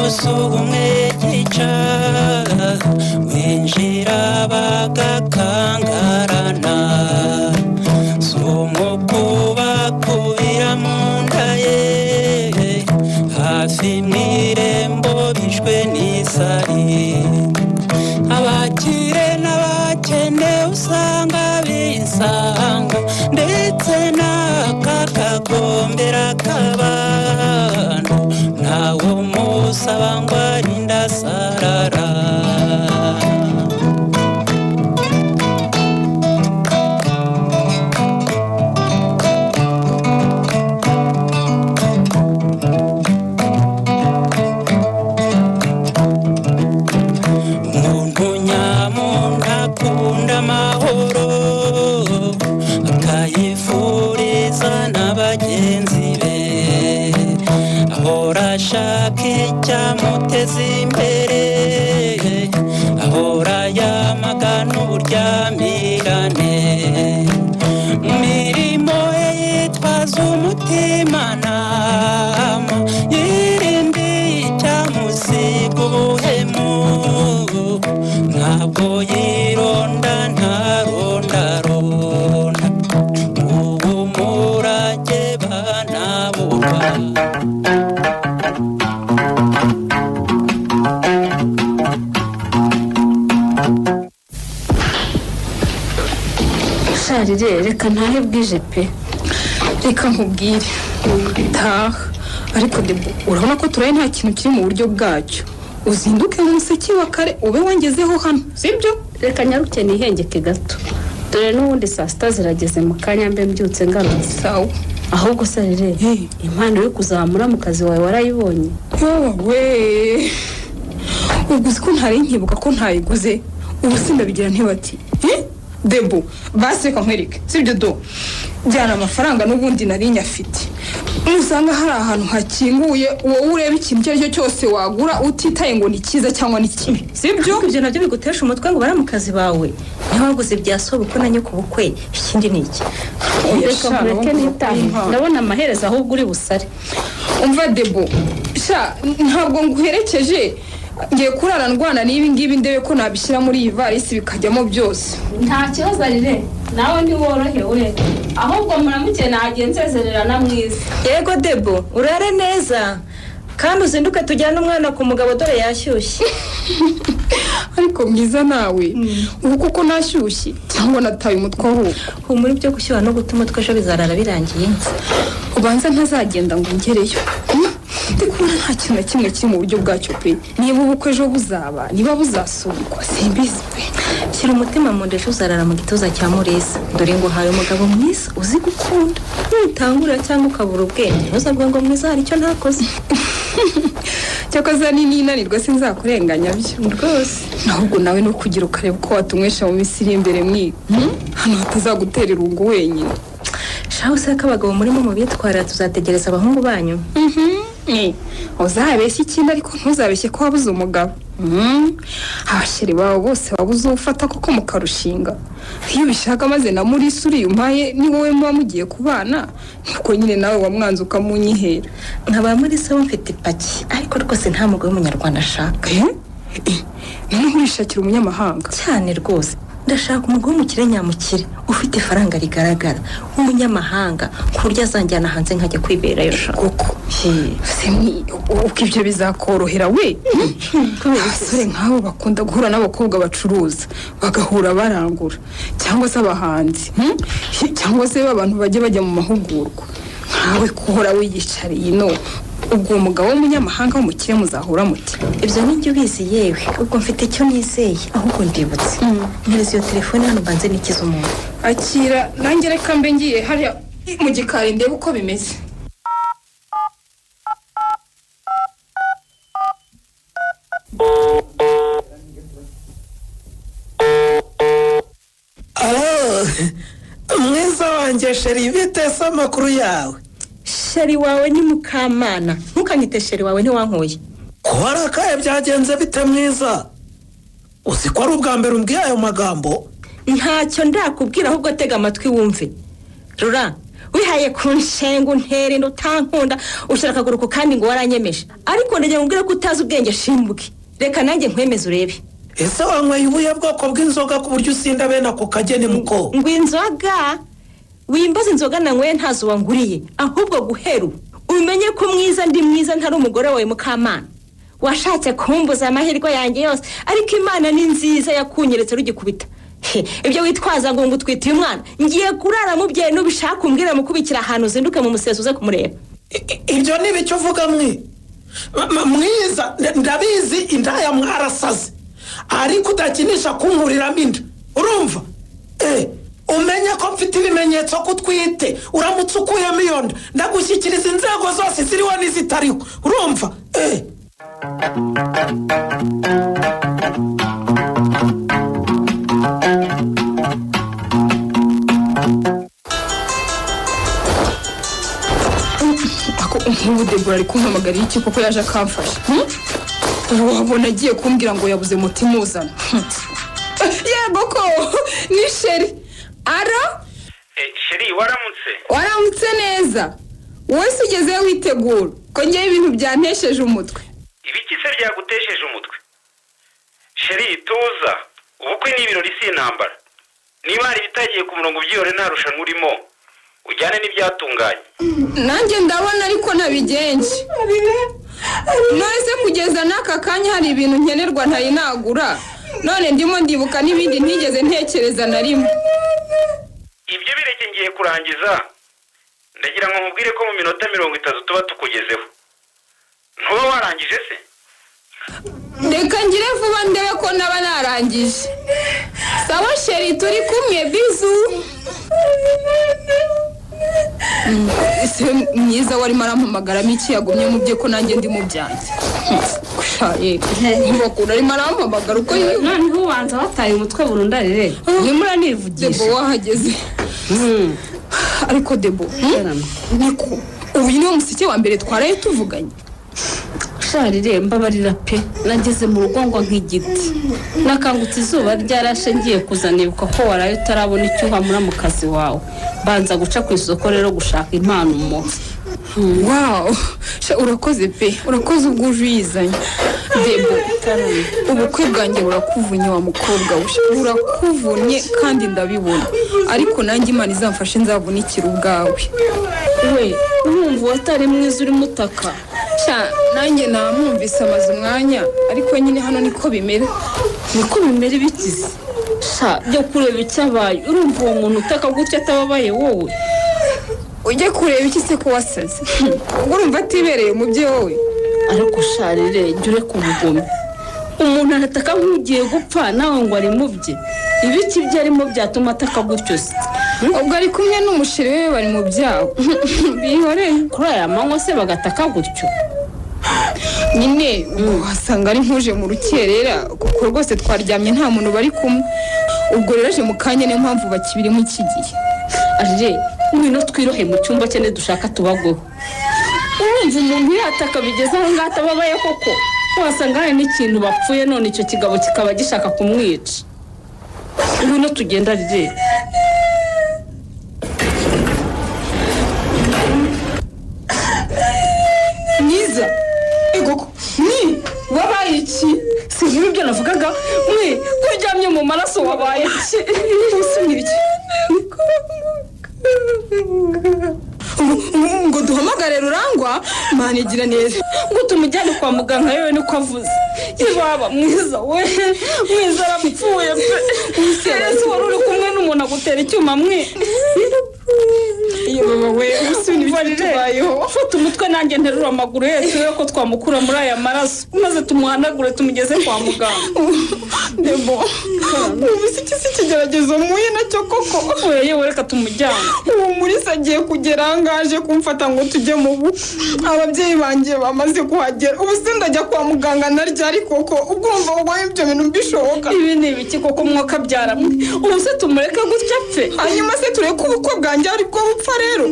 umwe gica winjira bagakangarana kubakubira mu nda ye hafi mu irembo bishwe n'isari abakire n'abakene usanga bisanga ndetse n'aka kagombera k'abantu ntawe umusaba ngo arinde asarara ashaka icyamuteza imbere ahora yamagana uburyamirane mu mirimo ye yitwaza umutimanama yirinde icyamusiga ubuhemu ntabwo yironda ntarondaronda ubu murage bana buba reka ntahe bwije pe reka nkubwire taha ariko debo urabona ko turaye nta kintu kiri mu buryo bwacyo uzinduke nk'umuseke wa kare ube wangezeho hano sibyo reka nyaruke nihengeke gato dore n'ubundi saa sita zirageze mu kanya mbe mbyutse ngarutse sawa ahubwo se rero impano yo kuzamura mu kazi wawe warayibonye yowe uguze ko ntari nkibuka ko ntayiguze ubu sindabigira ntibati debo basi reka nkwereke sibyo do byana amafaranga n'ubundi nari nyafite usanga hari ahantu hakinguye wowe ureba ikintu icyo ari cyo cyose wagura utitaye ngo ni cyiza cyangwa ni kibi sibyo ibyo nabyo bigutesha umutwe ngo bara mu kazi bawe niba waguze bya sobukwe na nyoko bukwe ikindi ni iki reka nkureke nitahe ndabona amaherezo ahubwo uri busare umva debo sha ntabwo nguherekeje ngiye kurara ndwana n'ibi ngibi ndebe ko nabishyira muri iyi varisi bikajyamo byose nta kibazo rire nawe ntiworohewe ahubwo muramuke nagenzezererana mwiza yego debo urare neza kandi uzinduke tujyane umwana ku mugabo dore yashyushye ariko mwiza nawe ubu kuko nashyushye cyangwa nataye umutwe ahubwo humura ibyo gushyuha no gutuma umutwe ejo bizarara birangiye ubanza ntazagenda ngo ngereyo ndi kubona nta kintu na kimwe kiri mu buryo bwacyo pe niba ubukwe ejo buzaba niba buzasubikwa simbizi pe shyira umutima mu nda ejo uzarara mu gituza cya muriza dore ngo hawe umugabo mwiza uzi gukunda nutangurira cyangwa ukabura ubwenge ntuzabwe ngo mwiza hari icyo ntakoze cyakoze ninanirwa sinzakurenganya byo rwose ahubwo nawe no kugira ukareba uko watumwesha mu minsi iri imbere mwiga hano hatazagutera irungu wenyine shaho se ko abagabo murimo mu bitwara tuzategereza abahungu banyu uzabeshye ikindi ariko ntuzabeshye ko wabuze umugabo abashyiri bawe bose wabuze ufata koko mukarushinga iyo ubishaka maze na muri uriya umpaye ni wowe muba mugiye kubana nuko nyine nawe wamwanze ukamunyihera nkaba muri se mfite ipaki ariko rwose nta mugabo w'umunyarwanda ashaka noneho urishakira umunyamahanga cyane rwose ndashaka umugabo w'umukire nyamukire ufite ifaranga rigaragara w'umunyamahanga ku buryo azanjyana hanze nkajya kwiberayo koko uko ibyo bizakorohera we abasore nk'abo bakunda guhura n'abakobwa bacuruza bagahura barangura cyangwa se abahanzi cyangwa se abantu bajya bajya mu mahugurwa nkawe kuhora wiyicariye ubwo umugabo w'umunyamahanga w'umukire muzahura muti ibyo nijye ubizi yewe ubwo mfite icyo nizeye ahubwo ndibutse mpereza iyo telefone hano mbanze nikize umuntu akira nanjye reka mbe ngiye hariya mu gikari ndebe uko bimeze mwiza wanjye sheri bitese amakuru yawe sheri wawe ni mukamana ntukanyite sheri wawe ntiwankuye ko warakaye byagenze bite mwiza uzi ko ari ubwa mbere umbwiye ayo magambo ntacyo ndakubwira ahubwo tega amatwi wumve rura wihaye kunshenga untera inda utankunda ushyira akaguru ku kandi ngo waranyemeje ariko ndagira ngo ubwire ko utazi ubwenge shimbuke reka nanjye nkwemeze urebe ese wanyweye ubuhe bwoko bw'inzoga ku buryo usinda bene ako kageni muko ngo inzoga wimbaza inzoga nanyweye ntazo wanguriye ahubwo guhera umenye ko mwiza ndi mwiza ntari umugore wawe Mukamana washatse kumbuza amahirwe yanjye yose ariko Imana ni nziza yakunyeretse rugikubita ibyo witwaza ngo ngutwitiye umwana ngiye kurara mubyeyi n'ubishaka umbwire mukubikira ahantu uzinduke mu museso uze kumureba ibyo ni bicyo uvuga mwiza ndabizi indaya mwarasaze ariko udakinisha kunkuriramo inda urumva umenye ko mfite ibimenyetso ko utwite uramutse ukuyemo iyo nda ndagushyikiriza inzego zose ziriho n'izitariho urumva nk'ubu Debora ari kumpamagara iki koko yaje akamfasha wabona agiye kumbwira ngo yabuze mutima uzana yego ko ni Sheri ara Sheri waramutse neza wowe sigeze witegura ko ngewe ibintu byantesheje umutwe ibiki se byagutesheje umutwe Sheri tuza ubukwe ni ibirori si intambara niba hari ibitagiye ku murongo byihore nta rushanwa urimo ujyane n'ibyatunganye nanjye ndabona ariko nabigenje none se kugeza n'aka kanya hari ibintu nkenerwa ntari nagura none ndimo ndibuka n'ibindi ntigeze ntekereza na rimwe ibyo bireke ngiye kurangiza ndagira ngo nkubwire ko mu minota 30 tuba tukugezeho ntuba warangije se reka ngire vuba ndebe ko naba narangije sawa Sheri turi kumwe bizu ese mwiza warimo arampamagaramo iki yagumye mu bye ko nanjye ndi mu byanjye kushaye ntibakura arimo arampamagara uko noneho ubanza wataye umutwe burundu rero urimo uranivugisha Debo wahageze ariko Debo niko ubu ni umuseke wa mbere twaraye tuvuganye sharire mbabarira pe nageze mu rugo ngo nk'igiti nakangutse izuba ryarashe ngiye kuzanibuka ko waraye utarabona icyo uhamura mu kazi wawe banza guca ku isoko rero gushaka impano mo wow urakoze pe urakoze ubwo uyizanye Debo ubukwe bwanjye burakuvunye wa mukobwa burakuvunye kandi ndabibona ariko nanjye Imana izamfashe nzavunikira ubwawe we urumva watari mwiza uri mutaka nanjye namwumvise amaze umwanya ariko nyine hano niko bimera ibikize byo kureba icyabaye urumva uwo muntu utaka gutya atababaye wowe ujye kureba iki se ko wasaze ubwo urumva atibereye mu bye wowe ariko sharire jya ureka ubugome umuntu arataka nk'ugiye gupfa nawe ngo ari mu bye ibiki bye arimo byatuma ataka gutyo se ubwo ari kumwe n'umushiri we bari mu byawo bihoreye kuri aya manywa se bagataka gutyo nyine wasanga ari nkuje mu rukerera kuko rwose twaryamye nta muntu bari kumwe ubwo rero aje mu kanya niyo mpamvu bakibirimo iki gihe aje ngwino twirohe mu cyumba cye dushaka tubagweho urumva umuntu yataka bigeze aho ngaho atababaye koko wasanga hari n'ikintu bapfuye none icyo kigabo kikaba gishaka kumwica ngwino tugenda rero mwiza egoko ni wabaye iki si ibyo navugaga mwe kuryamye mu maraso wabaye iki usumira iki ngo duhamagare Rurangwa Mana igira neza ngo tumujyane kwa muganga yewe niko avuze ibaba mwiza we mwiza arapfuye pe ese wari uri kumwe n'umuntu agutera icyuma mwe iyo baba we usubira tubayeho ufata umutwe nanjye nterura amaguru yose yo ko twamukura muri aya maraso maze tumuhanagure tumugeze kwa muganga Debo ubu si kigeragezo muye nacyo koko yewe reka tumujyane ubu muri agiye kugera ngaje kumfata ngo tujye mu bukwe ababyeyi banjye bamaze kuhagera ubu se ndajya kwa muganga naryo ariko koko ugomba kuba ibyo bintu bishoboka ibi ni ibiki koko mwaka byaramwe ubu se tumureke gutya apfe hanyuma se tureke ubukwe bwanjye ariko bupfa rero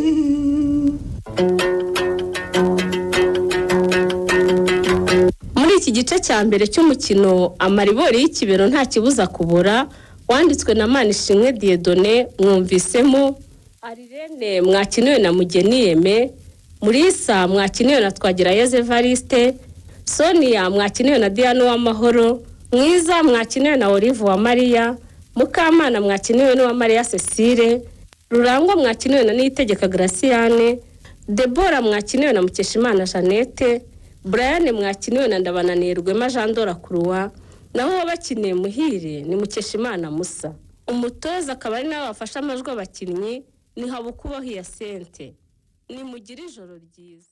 muri iki gice cya mbere cy'umukino amaribori y'ikibero nta kibuza kubura wanditswe na Manishimwe Dieudonné mwumvisemo Arirene mwakiniwe na Mugeni Yeme, Murisa mwakiniwe na Twagirayezu Evariste, Sonia mwakiniwe na Diane Uwamahoro, Mwiza mwakiniwe na Olive Uwamariya, Mukamana mwakiniwe na Uwamariya Cecile, Rurangwa mwakiniwe na Niyitegeka Graciane, Deborah mwakiniwe na Mukeshimana Jeannette, Brian mwakiniwe na Ndabananirwema Jean Dora Croix, naho wabakiniye Muhire ni Mukeshimana Musa. Umutoza akaba ari nawe wafashe amajwi abakinnyi ni Habukubaho Hyacinthe. Nimugire ijoro ryiza.